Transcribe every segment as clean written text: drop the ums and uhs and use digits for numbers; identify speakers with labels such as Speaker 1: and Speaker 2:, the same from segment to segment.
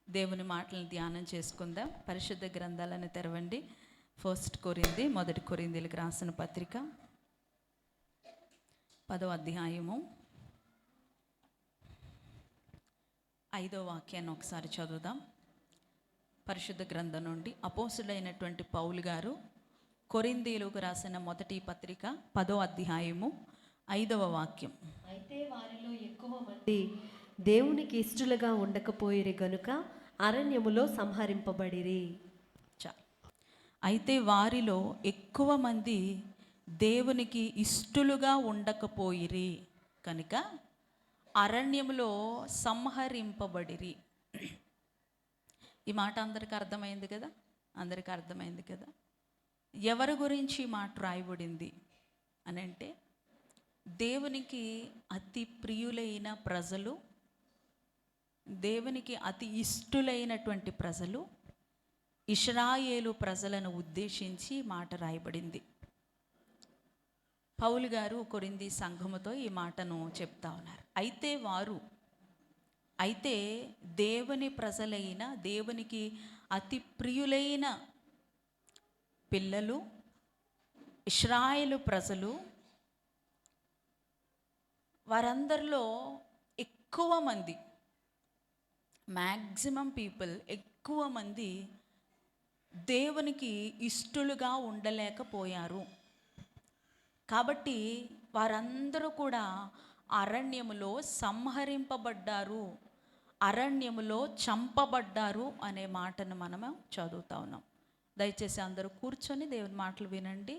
Speaker 1: దేవుని మాటలను ధ్యానం చేసుకుందాం. పరిశుద్ధ గ్రంథాలను తెరవండి. మొదటి కొరింథీయులకు రాసిన పత్రిక 10వ అధ్యాయము 5వ వాక్యాన్ని ఒకసారి చదువుదాం. పరిశుద్ధ గ్రంథం నుండి అపోస్తుడైనటువంటి పౌలు గారు కొరింథీయులకు రాసిన మొదటి పత్రిక 10వ అధ్యాయము 5వ వాక్యం.
Speaker 2: అయితే వారిలో ఎక్కువ మంది దేవునికి ఇష్టలుగా ఉండకపోయిరి గనుక అరణ్యములో సంహరింపబడిరి.
Speaker 1: అయితే వారిలో ఎక్కువ మంది దేవునికి ఇష్టలుగా ఉండకపోయిరి కనుక అరణ్యములో సంహరింపబడిరి. ఈ మాట అందరికీ అర్థమైంది కదా? అందరికీ అర్థమైంది కదా? ఎవరి గురించి ఈ మాట రాయబడింది అని అంటే, దేవునికి అతి ప్రియులైన ప్రజలు, దేవునికి అతి ఇష్టలైనటువంటి ప్రజలు, ఇశ్రాయేలు ప్రజలను ఉద్దేశించి మాట రాయబడింది. పౌలు గారు కొరింథీ సంఘముతో ఈ మాటను చెప్తా ఉన్నారు. అయితే దేవుని ప్రజలైన, దేవునికి అతి ప్రియులైన పిల్లలు, ఇశ్రాయేలు ప్రజలు, వారందరిలో ఎక్కువ మంది, మ్యాక్సిమం పీపుల్, ఎక్కువ మంది దేవునికి ఇష్టలుగా ఉండలేకపోయారు. కాబట్టి వారందరూ కూడా అరణ్యములో సంహరింపబడ్డారు, అరణ్యములో చంపబడ్డారు అనే మాటను మనము చదువుతా ఉన్నాం. దయచేసి అందరూ కూర్చొని దేవుని మాటలు వినండి.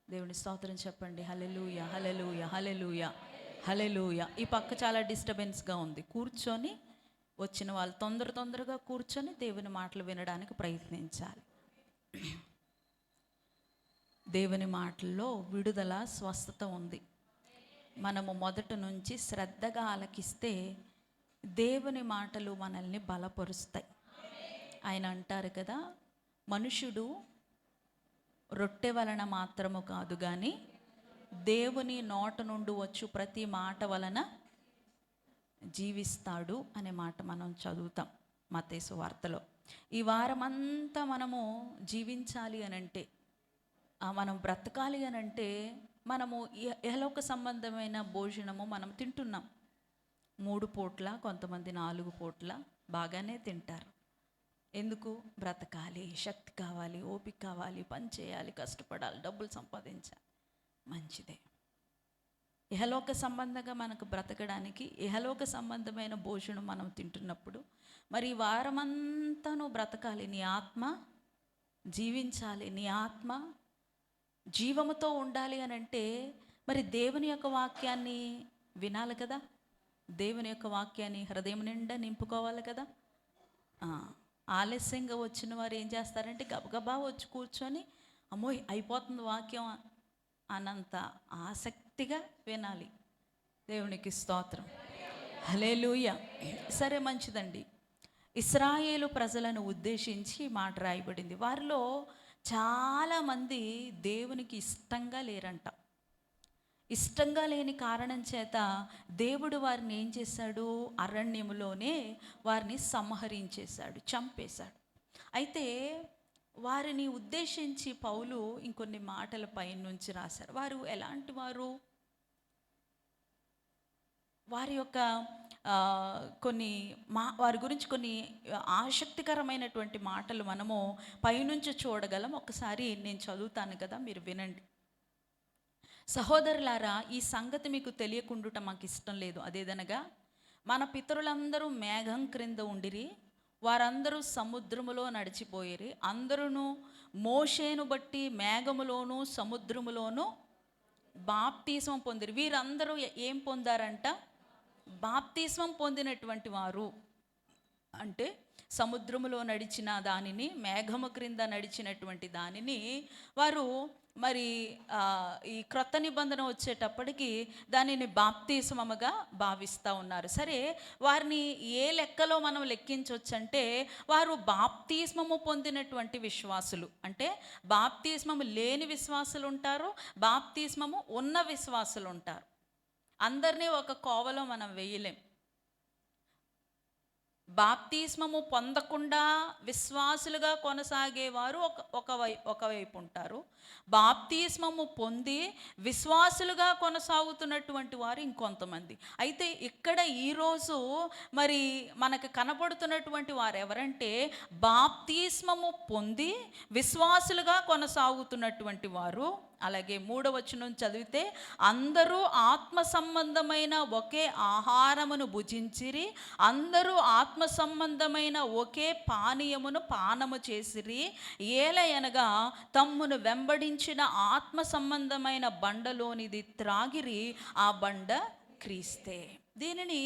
Speaker 1: దేవుని స్తోత్రం చెప్పండి. హల్లెలూయా, హల్లెలూయా, హల్లెలూయా, హల్లెలూయా. ఈ పక్క చాలా డిస్టర్బెన్స్గా ఉంది. కూర్చొని వచ్చిన వాళ్ళు తొందరగా కూర్చొని దేవుని మాటలు వినడానికి ప్రయత్నించాలి. దేవుని మాటల్లో విడుదల, స్వస్థత ఉంది. మనము మొదటి నుంచి శ్రద్ధగా ఆలకిస్తే దేవుని మాటలు మనల్ని బలపరుస్తాయి. ఆయన అంటారు కదా, మనుషుడు రొట్టె వలన మాత్రము కాదు కానీ దేవుని నోట నుండి వచ్చు ప్రతి మాట వలన జీవిస్తాడు అనే మాట మనం చదువుతాం మత్తయి సువార్తలో. ఈ వారమంతా మనము జీవించాలి అనంటే, మనం బ్రతకాలి అనంటే, మనము ఇహలోక సంబంధమైన భోజనము మనం తింటున్నాం. 3 పూట్ల, కొంతమంది 4 పూట్ల బాగానే తింటారు. ఎందుకు? బ్రతకాలి, శక్తి కావాలి, ఓపిక కావాలి, పని చేయాలి, కష్టపడాలి, డబ్బులు సంపాదించాలి. మంచిదే. ఇహలోక సంబంధంగా మనకు బ్రతకడానికి ఇహలోక సంబంధమైన భోజనం మనం తింటున్నప్పుడు, మరి వారమంతా నువ్వు బ్రతకాలి, నీ ఆత్మ జీవించాలి, నీ ఆత్మ జీవముతో ఉండాలి అని అంటే, మరి దేవుని యొక్క వాక్యాన్ని వినాలి కదా, దేవుని యొక్క వాక్యాన్ని హృదయం నిండా నింపుకోవాలి కదా. ఆలస్యంగా వచ్చిన వారు ఏం చేస్తారంటే, గబగబా వచ్చి కూర్చొని అమ్మో అయిపోతుంది వాక్యం అనంత ఆసక్తిగా వినాలి. దేవునికి స్తోత్రం, హల్లెలూయా. సరే, మంచిదండి. ఇశ్రాయేలు ప్రజలను ఉద్దేశించి మాట రాయబడింది. వారిలో చాలామంది దేవునికి ఇష్టంగా లేరంట. ఇష్టంగా లేని కారణం చేత దేవుడు వారిని ఏం చేశాడు? అరణ్యములోనే వారిని సంహరించేశాడు, చంపేశాడు. అయితే వారిని ఉద్దేశించి పౌలు ఇంకొన్ని మాటల పైనుంచి రాశారు. వారు ఎలాంటి వారు? వారి యొక్క వారి గురించి కొన్ని ఆసక్తికరమైనటువంటి మాటలు మనము పైనుంచి చూడగలం. ఒకసారి నేను చదువుతాను కదా, మీరు వినండి. సహోదరులారా, ఈ సంగతి మీకు తెలియకుండుట మాకు ఇష్టం లేదు. అదేదనగా, మన పితరులందరూ మేఘం క్రింద ఉండిరి, వారందరూ సముద్రములో నడిచిపోయిరి, అందరూ మోషేను బట్టి మేఘములోను సముద్రములోను బాప్తిస్మం పొందిరి. వీరందరూ ఏం పొందారంట? బాప్తిస్మం పొందినటువంటి వారు. అంటే సముద్రములో నడిచిన దానిని, మేఘము క్రింద నడిచినటువంటి దానిని వారు మరి ఈ క్రొత్త నిబంధన వచ్చేటప్పటికి దానిని బాప్తిస్మముగా భావిస్తూ ఉన్నారు. సరే, వారిని ఏ లెక్కలో మనం లెక్కించవచ్చు అంటే, వారు బాప్తిస్మము పొందినటువంటి విశ్వాసులు. అంటే బాప్తిస్మము లేని విశ్వాసులు ఉంటారు, బాప్తిస్మము ఉన్న విశ్వాసులు ఉంటారు. అందరినీ ఒక కోవలో మనం వేయలేం. బాప్తిస్మము పొందకుండా విశ్వాసులుగా కొనసాగేవారు ఒకవైపు ఉంటారు. బాప్తిస్మము పొంది విశ్వాసులుగా కొనసాగుతున్నటువంటి వారు ఇంకొంతమంది. అయితే ఇక్కడ ఈరోజు మరి మనకు కనబడుతున్నటువంటి వారు ఎవరంటే, బాప్తిస్మము పొంది విశ్వాసులుగా కొనసాగుతున్నటువంటి వారు. అలాగే 3వ వచనం చదివితే, అందరూ ఆత్మ సంబంధమైన ఒకే ఆహారమును భుజించిరి, అందరూ ఆత్మ సంబంధమైన ఒకే పానీయమును పానము చేసిరి, ఏలయనగా తమ్మును వెంబడించిన ఆత్మ సంబంధమైన బండలోనిది త్రాగిరి, ఆ బండ క్రీస్తే. దీనిని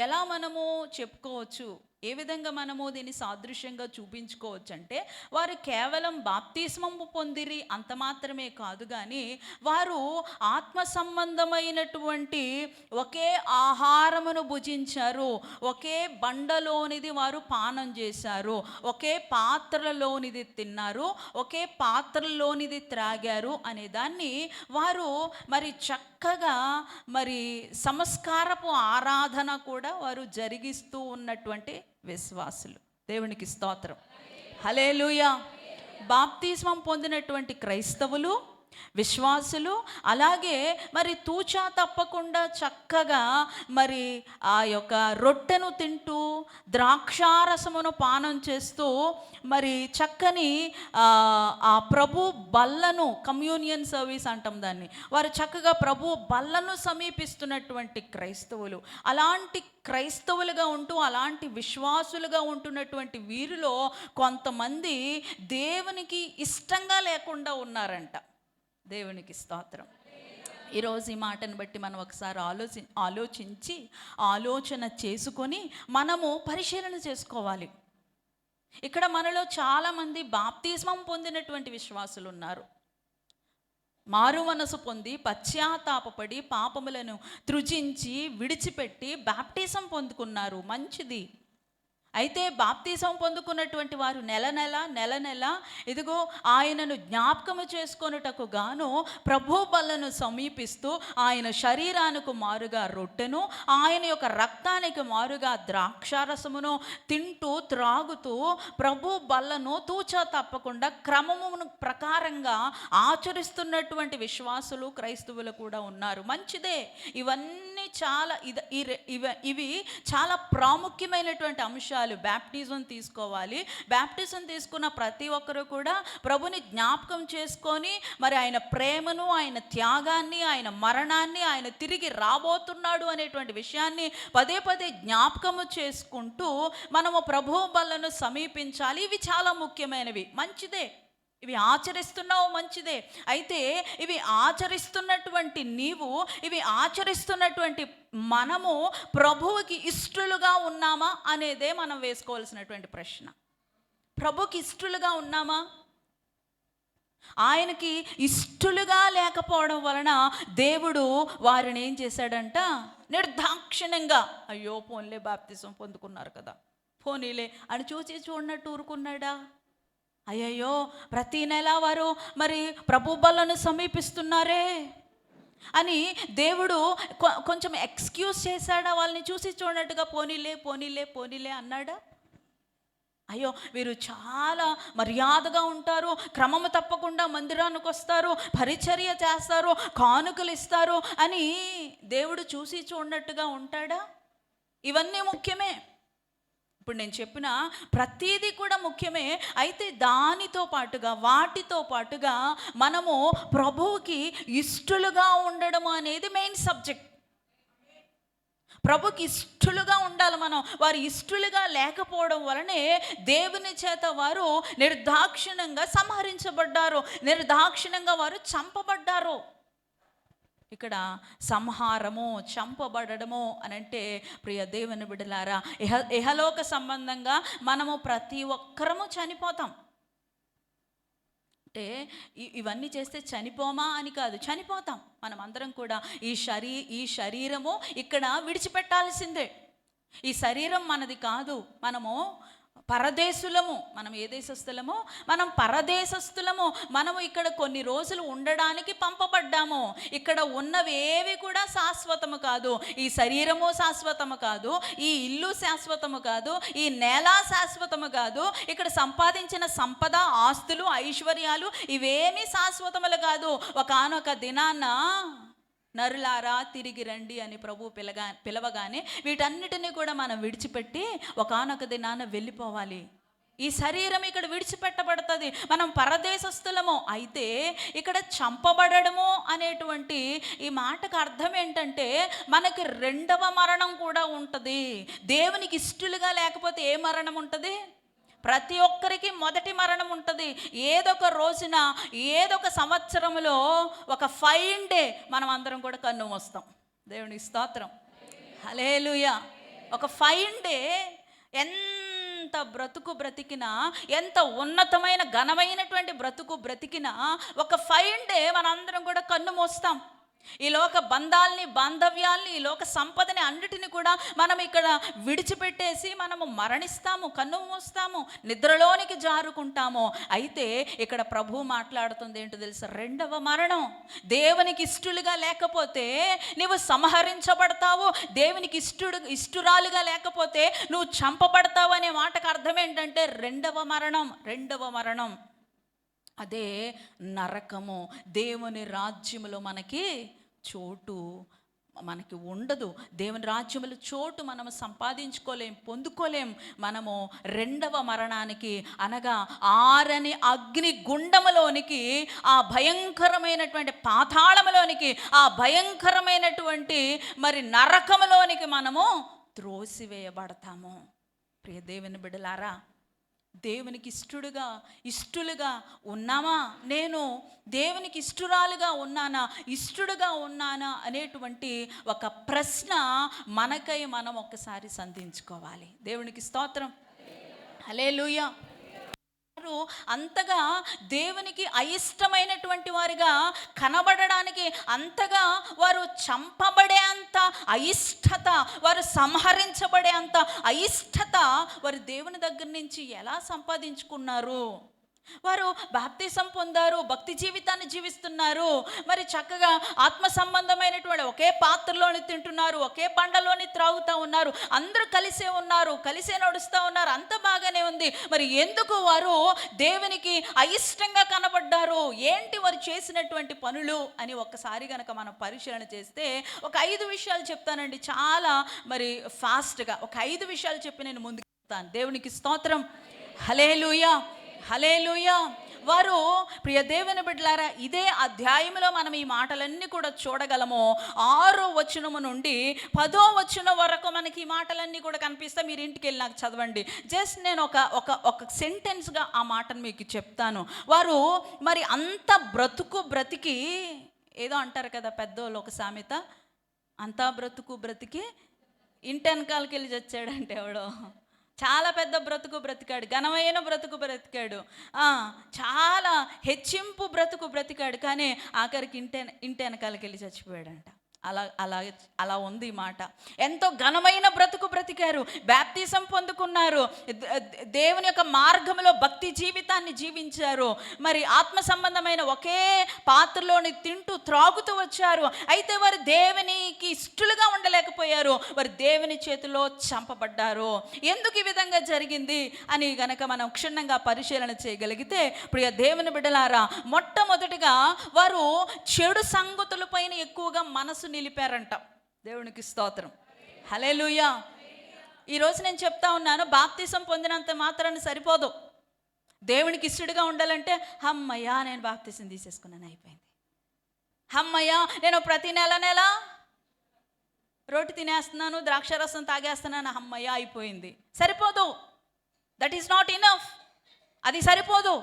Speaker 1: ఎలా మనము చెప్పుకోవచ్చు, ఏ విధంగా మనము దీన్ని సాదృశ్యంగా చూపించుకోవచ్చు అంటే, వారు కేవలం బాప్తిస్మము పొందిరి అంత మాత్రమే కాదు, కానీ వారు ఆత్మ సంబంధమైనటువంటి ఒకే ఆహారమును భుజించారు, ఒకే బండలోనిది వారు పానం చేశారు, ఒకే పాత్రలోనిది తిన్నారు, ఒకే పాత్రలోనిది త్రాగారు అనే దాన్ని వారు మరి చక్కగా మరి సంస్కారపు ఆరాధన కూడా వారు జరిగిస్తూ ఉన్నటువంటి విశ్వాసులు. దేవునికి స్తోత్రం, హల్లెలూయా. బాప్తిస్మం పొందినటువంటి క్రైస్తవులు, విశ్వాసులు అలాగే మరి తూచా తప్పకుండా చక్కగా మరి ఆ యొక్క రొట్టెను తింటూ ద్రాక్షారసమును పానం చేస్తూ మరి చక్కని ఆ ప్రభు బల్లను, కమ్యూనియన్ సర్వీస్ అంటాం దాన్ని, వారు చక్కగా ప్రభు బల్లను సమీపిస్తున్నటువంటి క్రైస్తవులు. అలాంటి క్రైస్తవులుగా ఉంటూ అలాంటి విశ్వాసులుగా ఉంటున్నటువంటి వీరిలో కొంతమంది దేవునికి ఇష్టంగా లేకుండా ఉన్నారంట. దేవునికి స్తోత్రం. ఈరోజు ఈ మాటను బట్టి మనం ఒకసారి ఆలోచించి ఆలోచన చేసుకొని మనము పరిశీలన చేసుకోవాలి. ఇక్కడ మనలో చాలామంది బాప్తిస్మం పొందినటువంటి విశ్వాసులు ఉన్నారు. మారు మనసు పొంది పశ్చాత్తాపపడి పాపములను త్రుజించి విడిచిపెట్టి బాప్టిజం పొందుకున్నారు, మంచిది. అయితే బాప్తిజం పొందుకున్నటువంటి వారు నెల నెల ఇదిగో ఆయనను జ్ఞాపకము చేసుకొనుటకు గాను ప్రభు బల్లను సమీపిస్తూ ఆయన శరీరానికి మారుగా రొట్టెను, ఆయన యొక్క రక్తానికి మారుగా ద్రాక్షారసమును తింటూ త్రాగుతూ ప్రభు బల్లను తూచా తప్పకుండా క్రమము ప్రకారంగా ఆచరిస్తున్నటువంటి విశ్వాసులు, క్రైస్తవులు కూడా ఉన్నారు, మంచిదే. ఇవన్నీ చాలా ఇవి చాలా ప్రాముఖ్యమైనటువంటి అంశాలు. బ్యాప్టిజం తీసుకోవాలి. బ్యాప్టిజం తీసుకున్న ప్రతి ఒక్కరు కూడా ప్రభుని జ్ఞాపకం చేసుకొని మరి ఆయన ప్రేమను, ఆయన త్యాగాన్ని, ఆయన మరణాన్ని, ఆయన తిరిగి రాబోతున్నాడు అనేటువంటి విషయాన్ని పదే పదే జ్ఞాపకము చేసుకుంటూ మనము ప్రభు బల్లను సమీపించాలి. ఇవి చాలా ముఖ్యమైనవి, మంచిదే. ఇవి ఆచరిస్తున్నావు, మంచిదే. అయితే ఇవి ఆచరిస్తున్నటువంటి నీవు, ఇవి ఆచరిస్తున్నటువంటి మనము ప్రభువుకి ఇష్టలుగా ఉన్నామా అనేదే మనం వేసుకోవాల్సినటువంటి ప్రశ్న. ప్రభుకి ఇష్టలుగా ఉన్నామా? ఆయనకి ఇష్టలుగా లేకపోవడం వలన దేవుడు వారిని ఏం చేశాడంట, నిర్దాక్షిణ్యంగా అయ్యో పోన్లే బాప్తిజం పొందుకున్నారు కదా, పోనీలే అని చూడనట్టు ఊరుకున్నాడా? అయ్యయ్యో ప్రతి నెల వారు మరి ప్రభు బల్లను సమీపిస్తున్నారే అని దేవుడు కొంచెం ఎక్స్క్యూజ్ చేశాడా? వాళ్ళని చూసి చూడనట్టుగా పోనీలే అన్నాడా? అయ్యో వీరు చాలా మర్యాదగా ఉంటారు, క్రమము తప్పకుండా మందిరానికి వస్తారు, పరిచర్య చేస్తారు, కానుకలు ఇస్తారు అని దేవుడు చూసి చూడనట్టుగా ఉంటాడా? ఇవన్నీ ముఖ్యమే. ఇప్పుడు నేను చెప్పిన ప్రతిదీ కూడా ముఖ్యమే. అయితే దానితో పాటుగా, వాటితో పాటుగా మనము ప్రభువుకి ఇష్టలుగా ఉండడం అనేది మెయిన్ సబ్జెక్ట్. ప్రభుకి ఇష్టలుగా ఉండాలి మనం. వారు ఇష్టలుగా లేకపోవడం వలనే దేవుని చేత వారు నిర్దాక్షిణ్యంగా సంహరించబడ్డారు, నిర్దాక్షిణ్యంగా వారు చంపబడ్డారు. ఇక్కడ సంహారము, చంపబడము అని అంటే ప్రియ దేవుని బిడ్డలారా, ఇహలోక సంబంధంగా మనము ప్రతి ఒక్కరము చనిపోతాం. అంటే ఇవన్నీ చేస్తే చనిపోమా అని కాదు, చనిపోతాం మనం అందరం కూడా. ఈ శరీరము ఇక్కడ విడిచిపెట్టాల్సిందే. ఈ శరీరం మనది కాదు. మనము పరదేశులము. మనం ఏ దేశస్థులము? మనం పరదేశస్థులము. మనము ఇక్కడ కొన్ని రోజులు ఉండడానికి పంపబడ్డాము. ఇక్కడ ఉన్నవి ఏవి కూడా శాశ్వతము కాదు. ఈ శరీరము శాశ్వతము కాదు, ఈ ఇల్లు శాశ్వతము కాదు, ఈ నేల శాశ్వతము కాదు. ఇక్కడ సంపాదించిన సంపద, ఆస్తులు, ఐశ్వర్యాలు ఇవేమీ శాశ్వతములు కాదు. ఒకానొక దినాన నరులారా తిరిగి రండి అని ప్రభు పిలవగానే వీటన్నిటినీ కూడా మనం విడిచిపెట్టి ఒకానొక దినాన వెళ్ళిపోవాలి. ఈ శరీరం ఇక్కడ విడిచిపెట్టబడుతుంది. మనం పరదేశస్థులము. అయితే ఇక్కడ చంపబడము అనేటువంటి ఈ మాటకు అర్థం ఏంటంటే మనకి రెండవ మరణం కూడా ఉంటుంది. దేవునికి ఇష్టలుగా లేకపోతే ఏ మరణం ఉంటుంది? ప్రతి ఒక్కరికి మొదటి మరణం ఉంటుంది. ఏదొక రోజున, ఏదొక సంవత్సరంలో ఒక ఫైన్ డే మనం అందరం కూడా కన్ను మూస్తాం. దేవునికి స్తోత్రం, హల్లెలూయా. ఒక ఫైన్ డే, ఎంత బ్రతుకు బ్రతికినా, ఎంత ఉన్నతమైన ఘనమైనటువంటి బ్రతుకు బ్రతికినా ఒక ఫైన్ డే మనందరం కూడా కన్ను మూస్తాం. ఈ లోక బంధాల్ని, బాంధవ్యాల్ని, ఈ లోక సంపదని అన్నిటిని కూడా మనం ఇక్కడ విడిచిపెట్టేసి మనము మరణిస్తాము, కన్ను మూస్తాము, నిద్రలోనికి జారుకుంటాము. అయితే ఇక్కడ ప్రభు మాట్లాడుతుంది ఏంటో తెలుసా? రెండవ మరణం. దేవునికి ఇష్టలుగా లేకపోతే నువ్వు సంహరించబడతావు, దేవునికి ఇష్టురాలుగా లేకపోతే నువ్వు చంపబడతావు అనే మాటకు అర్థం ఏంటంటే రెండవ మరణం. రెండవ మరణం అదే నరకము. దేవుని రాజ్యములో మనకి చోటు మనకి ఉండదు. దేవుని రాజ్యములో చోటు మనము సంపాదించుకోలేం, పొందుకోలేం. మనము రెండవ మరణానికి, అనగా ఆరని అగ్ని గుండములోనికి, ఆ భయంకరమైనటువంటి పాతాళములోనికి, ఆ భయంకరమైనటువంటి మరి నరకములోనికి మనము త్రోసివేయబడతాము. ప్రియ దేవుని బిడ్డలారా, దేవునికి ఇష్టలుగా ఉన్నామా? నేను దేవునికి ఇష్టురాలుగా ఉన్నానా, ఇష్టడుగా ఉన్నానా అనేటువంటి ఒక ప్రశ్న మనకై మనం ఒక్కసారి సంధించుకోవాలి. దేవునికి స్తోత్రం, హల్లెలూయా. అంతగా దేవునికి అయిష్టమైనటువంటి వారిగా కనబడడానికి, అంతగా వారు చంపబడే అంత అయిష్టత, వారు సంహరించబడే అంత అయిష్టత వారు దేవుని దగ్గర నుంచి ఎలా సంపాదించుకున్నారు? వారు బాప్తిసం పొందారు, భక్తి జీవితాన్ని జీవిస్తున్నారు, మరి చక్కగా ఆత్మ సంబంధమైనటువంటి ఒకే పాత్రలోని తింటున్నారు, ఒకే బండలోని త్రాగుతూ ఉన్నారు, అందరూ కలిసే ఉన్నారు, కలిసే నడుస్తూ ఉన్నారు, అంత బాగానే ఉంది. మరి ఎందుకు వారు దేవునికి అయిష్టంగా కనబడ్డారు? ఏంటి వారు చేసినటువంటి పనులు అని ఒక్కసారి కనుక మనం పరిశీలన చేస్తే ఒక 5 విషయాలు చెప్తానండి. చాలా మరి ఫాస్ట్గా ఒక 5 విషయాలు చెప్పి నేను ముందుకు చెప్తాను. దేవునికి స్తోత్రం, హల్లెలూయా, హల్లెలూయా. వారు ప్రియ దేవుని బిడ్డలారా, ఇదే అధ్యాయంలో మనం ఈ మాటలన్నీ కూడా చూడగలము. 6వ వచనము నుండి 10వ వచనం వరకు మనకి ఈ మాటలన్నీ కూడా కనిపిస్తాయి. మీరు ఇంటికి వెళ్ళి నాకు చదవండి. జస్ట్ నేను ఒక సెంటెన్స్గా ఆ మాటను మీకు చెప్తాను. వారు మరి అంత బ్రతికి, ఏదో అంటారు కదా పెద్దోళ్ళు ఒక సామెత, అంతా బ్రతికి ఇంటి వెనకాలకి వెళ్ళి చచ్చాడంటే ఎవడో. చాలా పెద్ద బ్రతికాడు, ఘనమైన బ్రతికాడు, చాలా హెచ్చింపు బ్రతికాడు, కానీ ఆఖరికి ఇంటి వెనకాలకి వెళ్ళి చచ్చిపోయాడంట. అలా ఉంది ఈ మాట. ఎంతో ఘనమైన బ్రతికారు, బాప్తిసం పొందుకున్నారు, దేవుని యొక్క మార్గంలో భక్తి జీవితాన్ని జీవించారు, మరి ఆత్మ సంబంధమైన ఒకే పాత్రలోని తింటూ త్రాగుతూ వచ్చారు. అయితే వారు దేవునికి ఇష్టలుగా ఉండలేకపోయారు, వారు దేవుని చేతిలో చంపబడ్డారు. ఎందుకు ఈ విధంగా జరిగింది అని గనక మనం క్షుణ్ణంగా పరిశీలన చేయగలిగితే, ప్రియ దేవుని బిడ్డలారా, మొట్టమొదటిగా వారు చెడు సంగతులపైన ఎక్కువగా మనసు నిలిపారంట. దేవునికి స్తోత్రం, హల్లెలూయా. ఈరోజు నేను చెప్తా ఉన్నాను, బాప్తిసం పొందినంత మాత్రాన్ని సరిపోదు. దేవునికి ఇష్టడుగా ఉండాలంటే అమ్మయ్యా నేను బాప్తిసం తీసేసుకున్నాను, అయిపోయింది. అమ్మయ్యా నేను ప్రతి నెల రోటి తినేస్తున్నాను, ద్రాక్షరసం తాగేస్తున్నాను, అమ్మయ్యా అయిపోయింది. సరిపోదు. That is not enough. అది సరిపోదు.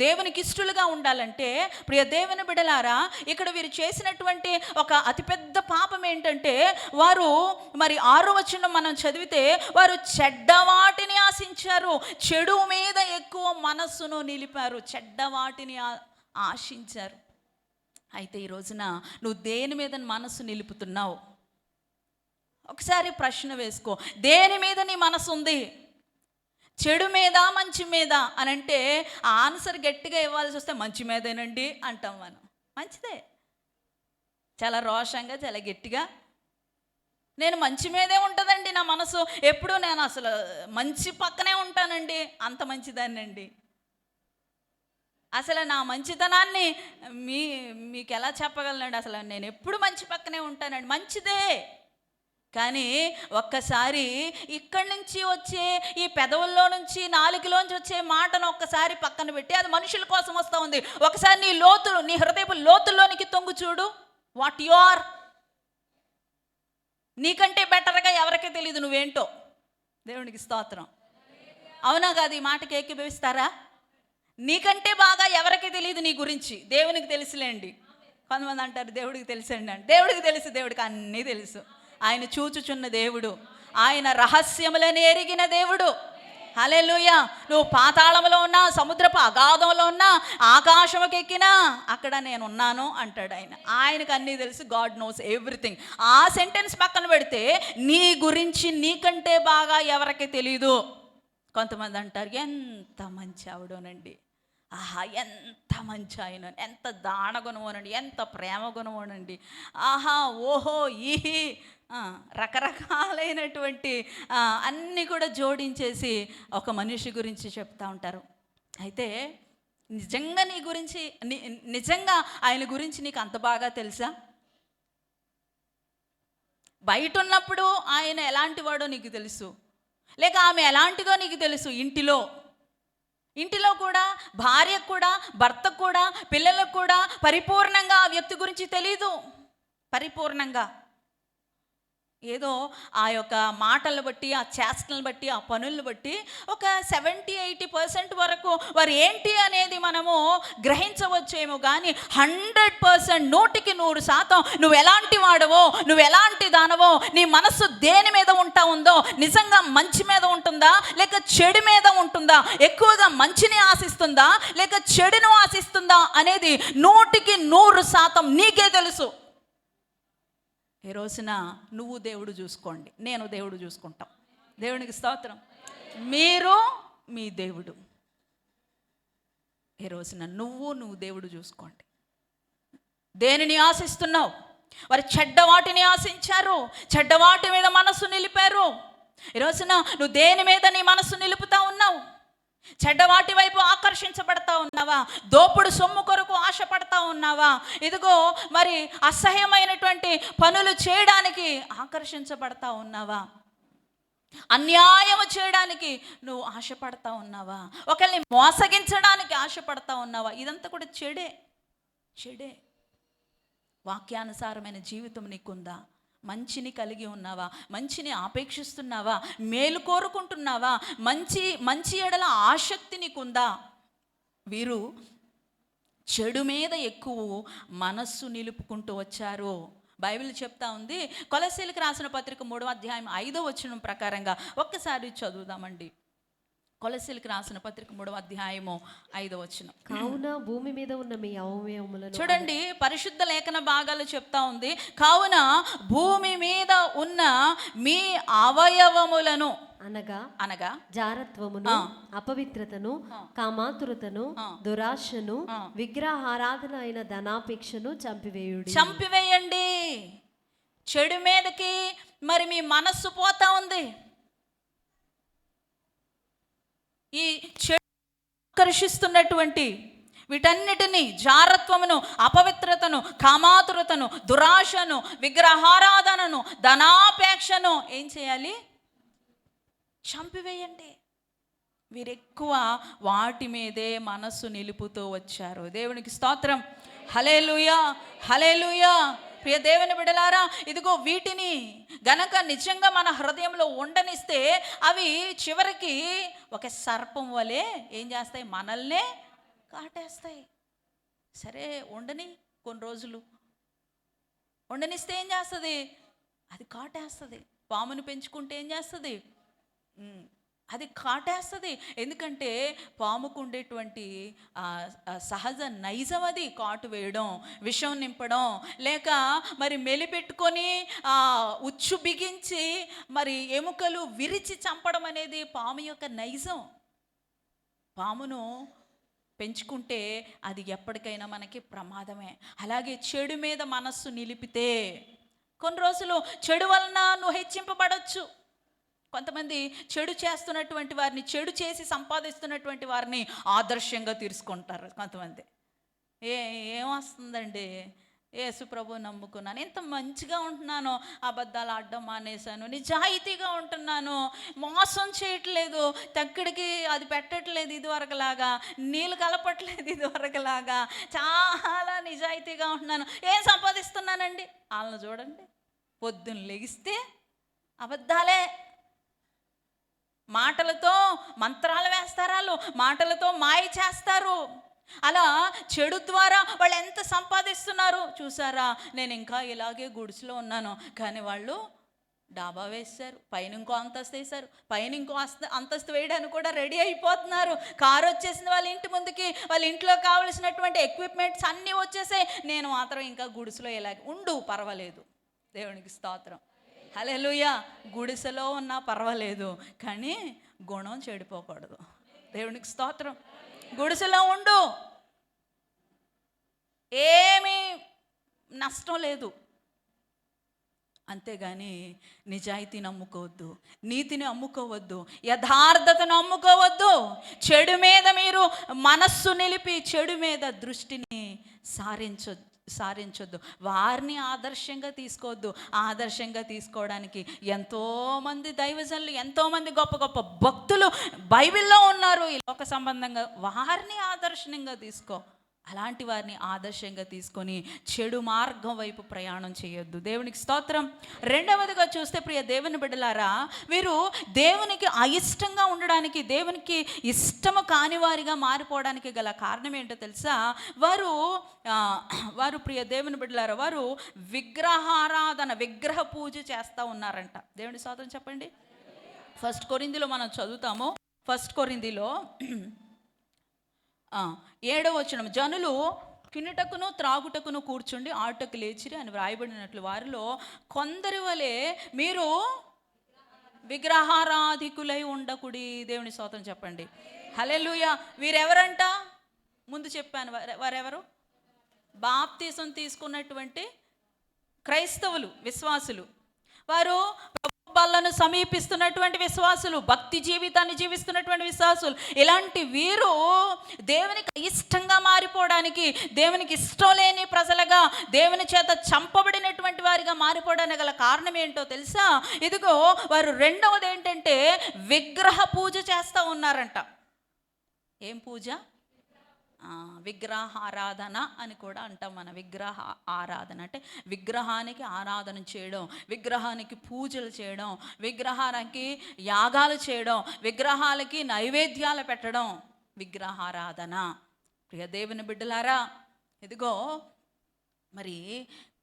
Speaker 1: దేవునికి ఇష్టలుగా ఉండాలంటే ప్రియ దేవుని బిడ్డలారా, ఇక్కడ వీరు చేసినటువంటి ఒక అతిపెద్ద పాపం ఏంటంటే, వారు మరి 6వ వచనం మనం చదివితే, వారు చెడ్డవాటిని ఆశించారు, చెడు మీద ఎక్కువ మనస్సును నిలిపారు, చెడ్డవాటిని ఆశించారు. అయితే ఈ రోజున నువ్వు దేని మీద మనస్సు నిలుపుతున్నావు? ఒకసారి ప్రశ్న వేసుకో. దేని మీద నీ మనసు ఉంది? చెడు మీద మంచి మీద అని అంటే ఆ ఆన్సర్ గట్టిగా ఇవ్వాల్సి వస్తే మంచి మీదేనండి అంటాం మనం. మంచిదే, చాలా రోషంగా, చాలా గట్టిగా నేను మంచి మీదే ఉంటుందండి నా మనసు, ఎప్పుడూ నేను అసలు మంచి పక్కనే ఉంటానండి, అంత మంచిదాన్నండి. అసలు నా మంచితనాన్ని మీకు ఎలా చెప్పగలనండి, అసలు నేను ఎప్పుడు మంచి పక్కనే ఉంటానండి. మంచిదే, కానీ ఒక్కసారి ఇక్కడి నుంచి వచ్చే ఈ పెదవుల్లో నుంచి నాలుగులోంచి వచ్చే మాటను ఒక్కసారి పక్కన పెట్టి, అది మనుషుల కోసం వస్తూ ఉంది. ఒకసారి నీ హృదయపు లోతుల్లోనికి తొంగు చూడు. What you are. నీకంటే బెటర్గా ఎవరికీ తెలియదు నువ్వేంటో. దేవునికి స్తోత్రం. అవునా కాదు? ఈ మాటకి ఏకీభవిస్తారా? నీకంటే బాగా ఎవరికి తెలియదు నీ గురించి, దేవునికి తెలుసులేండి. కొంతమంది అంటారు దేవుడికి తెలుసండి అంటే, దేవుడికి తెలుసు, దేవుడికి అన్నీ తెలుసు. ఆయన చూచుచున్న దేవుడు, ఆయన రహస్యములను ఎరిగిన దేవుడు. హల్లెలూయా. నువ్వు పాతాళంలో ఉన్నా, సముద్రపు అగాధంలో ఉన్నా, ఆకాశంకి ఎక్కినా అక్కడ నేను ఉన్నాను అంటాడు ఆయన. ఆయనకు అన్నీ తెలుసు. God knows everything. ఆ సెంటెన్స్ పక్కన పెడితే నీ గురించి నీకంటే బాగా ఎవరికి తెలీదు. కొంతమంది అంటారు ఎంత మంచి ఆవిడోనండి, ఆహా ఎంత మంచి ఆయన, ఎంత దానగుణమోనండి, ఎంత ప్రేమ గుణమోనండి, ఆహా ఓహో ఈహి, రకరకాలైనటువంటి అన్నీ కూడా జోడించేసి ఒక మనిషి గురించి చెప్తూ ఉంటారు. అయితే నిజంగా నీ గురించి, నిజంగా ఆయన గురించి నీకు అంత బాగా తెలుసా? బయట ఉన్నప్పుడు ఆయన ఎలాంటి వాడో నీకు తెలుసు, లేక ఆమె ఎలాంటిదో నీకు తెలుసు. ఇంటిలో కూడా భార్యకు కూడా, భర్తకు కూడా, పిల్లలకు కూడా పరిపూర్ణంగా ఆ వ్యక్తి గురించి తెలీదు. పరిపూర్ణంగా ఏదో ఆ యొక్క మాటలను బట్టి, ఆ చేష్టలను బట్టి, ఆ పనులను బట్టి ఒక 70-80% వరకు వారు ఏంటి అనేది మనము గ్రహించవచ్చేమో, కానీ 100%, 100% నువ్వు ఎలాంటి వాడవో, నువ్వు ఎలాంటి దానవో, నీ మనస్సు దేని మీద ఉంటా ఉందో, నిజంగా మంచి మీద ఉంటుందా లేక చెడు మీద ఉంటుందా, ఎక్కువగా మంచిని ఆశిస్తుందా లేక చెడును ఆశిస్తుందా అనేది 100% నీకే తెలుసు. ఈ రోజున నువ్వు దేవుడు చూసుకోండి, నేను దేవుడు చూసుకుంటాం. దేవునికి స్తోత్రం. మీరు మీ దేవుడు. ఈ రోజున నువ్వు దేవుడు చూసుకోండి. దేనిని ఆశిస్తున్నావు? వారు చెడ్డవాటిని ఆశించారు, చెడ్డవాటి మీద మనస్సు నిలిపారు. ఈ రోజున నువ్వు దేని మీద నీ మనస్సు నిలుపుతా ఉన్నావు? చెడ్డవాటి వైపు ఆకర్షించబడతా ఉన్నావా? దోపుడు సొమ్ము కొరకు ఆశపడతా ఉన్నావా? ఇదిగో మరి అసహ్యమైనటువంటి పనులు చేయడానికి ఆకర్షించబడతా ఉన్నావా? అన్యాయం చేయడానికి నువ్వు ఆశపడతా ఉన్నావా? ఒకరిని మోసగించడానికి ఆశపడతా ఉన్నావా? ఇదంతా కూడా చెడే. వాక్యానుసారమైన జీవితం నీకుందా? మంచిని కలిగి ఉన్నావా? మంచిని ఆపేక్షిస్తున్నావా? మేలు కోరుకుంటున్నావా? మంచి ఎడల ఆసక్తి నీకుందా? వీరు చెడు మీద ఎక్కువ మనస్సు నిలుపుకుంటూ వచ్చారు. బైబిల్ చెప్తా ఉంది. కొలస్సీలకు రాసిన పత్రిక 3వ అధ్యాయం 5వ వచనం ప్రకారంగా ఒక్కసారి చదువుదామండి. కొలస్సీలకు రాసిన పత్రిక 3వ అధ్యాయము 5వ వచనం.
Speaker 2: కావున భూమి మీద ఉన్న మీ అవయవములను,
Speaker 1: చూడండి, పరిశుద్ధ లేఖన భాగాలు చెప్తా ఉంది, కావున భూమి మీద ఉన్న మీ అవయవములను అనగా
Speaker 2: జారత్వమును, అపవిత్రతను, కామాతురతను, దురాశను, విగ్రహారాధన అయిన ధనాపేక్షను చంపివేయండి. చెడు మీదకి మరి మీ మనస్సు పోతా ఉంది. ఈ చెడు ఆకర్షిస్తున్నటువంటి వీటన్నిటినీ, జారత్వమును, అపవిత్రతను, కామాతురతను, దురాశను, విగ్రహారాధనను, ధనాపేక్షను ఏం చేయాలి? చంపివేయండి. వీరెక్కువ వాటి మీదే మనస్సు నిలుపుతూ వచ్చారు. దేవునికి స్తోత్రం. హల్లెలూయా, హల్లెలూయా. ప్రియ దేవుని బిడ్డలారా, ఇదిగో వీటిని గనక నిజంగా మన హృదయంలో ఉండనిస్తే అవి చివరికి ఒక సర్పం వలె ఏం చేస్తాయి? మనల్నే కాటేస్తాయి. సరే ఉండని, కొన్ని రోజులు ఉండనిస్తే ఏం చేస్తుంది? అది కాటేస్తుంది. పామును పెంచుకుంటే ఏం చేస్తుంది?
Speaker 1: అది కాటేస్తుంది. ఎందుకంటే పాముకు ఉండేటువంటి సహజ నైజం అది, కాటు వేయడం, విషం నింపడం, లేక మరి మెలిపెట్టుకొని ఉచ్చు బిగించి మరి ఎముకలు విరిచి చంపడం అనేది పాము యొక్క నైజం. పామును పెంచుకుంటే అది ఎప్పటికైనా మనకి ప్రమాదమే. అలాగే చెడు మీద మనస్సు నిలిపితే కొన్ని రోజులు చెడు వలన నువ్వు హెచ్చింపబడవచ్చు. కొంతమంది చెడు చేస్తున్నటువంటి వారిని, చెడు చేసి సంపాదిస్తున్నటువంటి వారిని ఆదర్శంగా తీసుకుంటారు. కొంతమంది ఏమొస్తుందండి, యేసు ప్రభు నమ్ముకున్నాను, ఎంత మంచిగా ఉంటున్నాను, అబద్ధాలు ఆడడం మానేశాను, నిజాయితీగా ఉంటున్నాను, మోసం చేయట్లేదు, తక్కిడికి అది పెట్టట్లేదు ఇదివరకులాగా, నీళ్ళు కలపట్లేదు ఇదివరకులాగా, చాలా నిజాయితీగా ఉంటున్నాను. ఏం సంపాదిస్తున్నానండి? వాళ్ళని చూడండి, పొద్దున్న లెగిస్తే అబద్ధాలే, మాటలతో మంత్రాలు వేస్తారు, వాళ్ళు మాటలతో మాయ చేస్తారు. అలా చెడు ద్వారా వాళ్ళు ఎంత సంపాదిస్తున్నారు చూసారా. నేను ఇంకా ఇలాగే గుడిసెలో ఉన్నాను, కానీ వాళ్ళు డాబా వేశారు, పైన ఇంకో అంతస్తు వేశారు, పైన ఇంకో అంతస్తు వేయడానికి కూడా రెడీ అయిపోతున్నారు. కారు వచ్చేసింది వాళ్ళ ఇంటి ముందుకి, వాళ్ళ ఇంట్లో కావలసినటువంటి ఎక్విప్మెంట్స్ అన్నీ వచ్చేసాయి. నేను మాత్రం ఇంకా గుడిసెలో ఇలాగే ఉండు, పర్వాలేదు, దేవునికి స్తోత్రం, హల్లెలూయా. గుడిసెలో ఉన్నా పర్వాలేదు, కానీ గుణం చెడిపోకూడదు. దేవునికి స్తోత్రం. గుడిసెలో ఉండు, ఏమీ నష్టం లేదు, అంతేగాని నిజాయితీని అమ్ముకోవద్దు, నీతిని అమ్ముకోవద్దు, యథార్థతను అమ్ముకోవద్దు. చెడు మీద మీరు మనస్సు నిలిపి చెడు మీద దృష్టిని సారించొద్దు. వారిని ఆదర్శంగా తీసుకోవద్దు. ఆదర్శంగా తీసుకోవడానికి ఎంతోమంది దైవజనులు, ఎంతోమంది గొప్ప గొప్ప భక్తులు బైబిల్లో ఉన్నారు. ఈ లోక సంబంధంగా వారిని ఆదర్శంగా తీసుకో. అలాంటి వారిని ఆదర్శంగా తీసుకొని చెడు మార్గం వైపు ప్రయాణం చేయొద్దు. దేవునికి స్తోత్రం. రెండవదిగా చూస్తే ప్రియ దేవుని బిడ్డలారా, వీరు దేవునికి అయిష్టంగా ఉండడానికి, దేవునికి ఇష్టము కాని వారిగా మారిపోవడానికి గల కారణం ఏంటో తెలుసా? వారు ప్రియ దేవుని బిడ్డలారా, వారు విగ్రహారాధన, విగ్రహ పూజ చేస్తూ ఉన్నారంట. దేవుని స్తోత్రం చెప్పండి. 1 కొరింథీలో మనం చదువుతాము. 1 కొరింథీలో 7వ వచనం, జనులు తినుటకును త్రాగుటకును కూర్చుండి ఆటకు లేచిరి అని వ్రాయబడినట్లు వారిలో కొందరి వలె మీరు విగ్రహారాధికులై ఉండకుడి. దేవుని స్తోత్రం చెప్పండి, హల్లెలూయా. వీరెవరంట? ముందు చెప్పాను, వారెవరు? బాప్తీసం తీసుకున్నటువంటి క్రైస్తవులు, విశ్వాసులు. వారు బల్లను సమీపిస్తున్నటువంటి విశ్వాసులు, భక్తి జీవితాన్ని జీవిస్తున్నటువంటి విశ్వాసులు. ఇలాంటి వీరు దేవునికి ఇష్టంగా మారిపోవడానికి, దేవునికి ఇష్టం లేని ప్రజలుగా, దేవుని చేత చంపబడినటువంటి వారిగా మారిపోవడానికి గల కారణం ఏంటో తెలుసా? ఇదిగో వారు రెండవది ఏంటంటే విగ్రహ పూజ చేస్తూ ఉన్నారంట. ఏం పూజ? విగ్రహారాధన అని కూడా అంటాం మనం. విగ్రహ ఆరాధన అంటే విగ్రహానికి ఆరాధన చేయడం, విగ్రహానికి పూజలు చేయడం, విగ్రహానికి యాగాలు చేయడం, విగ్రహాలకి నైవేద్యాలు పెట్టడం, విగ్రహారాధన. ప్రియ దేవుని బిడ్డలారా, ఇదిగో మరి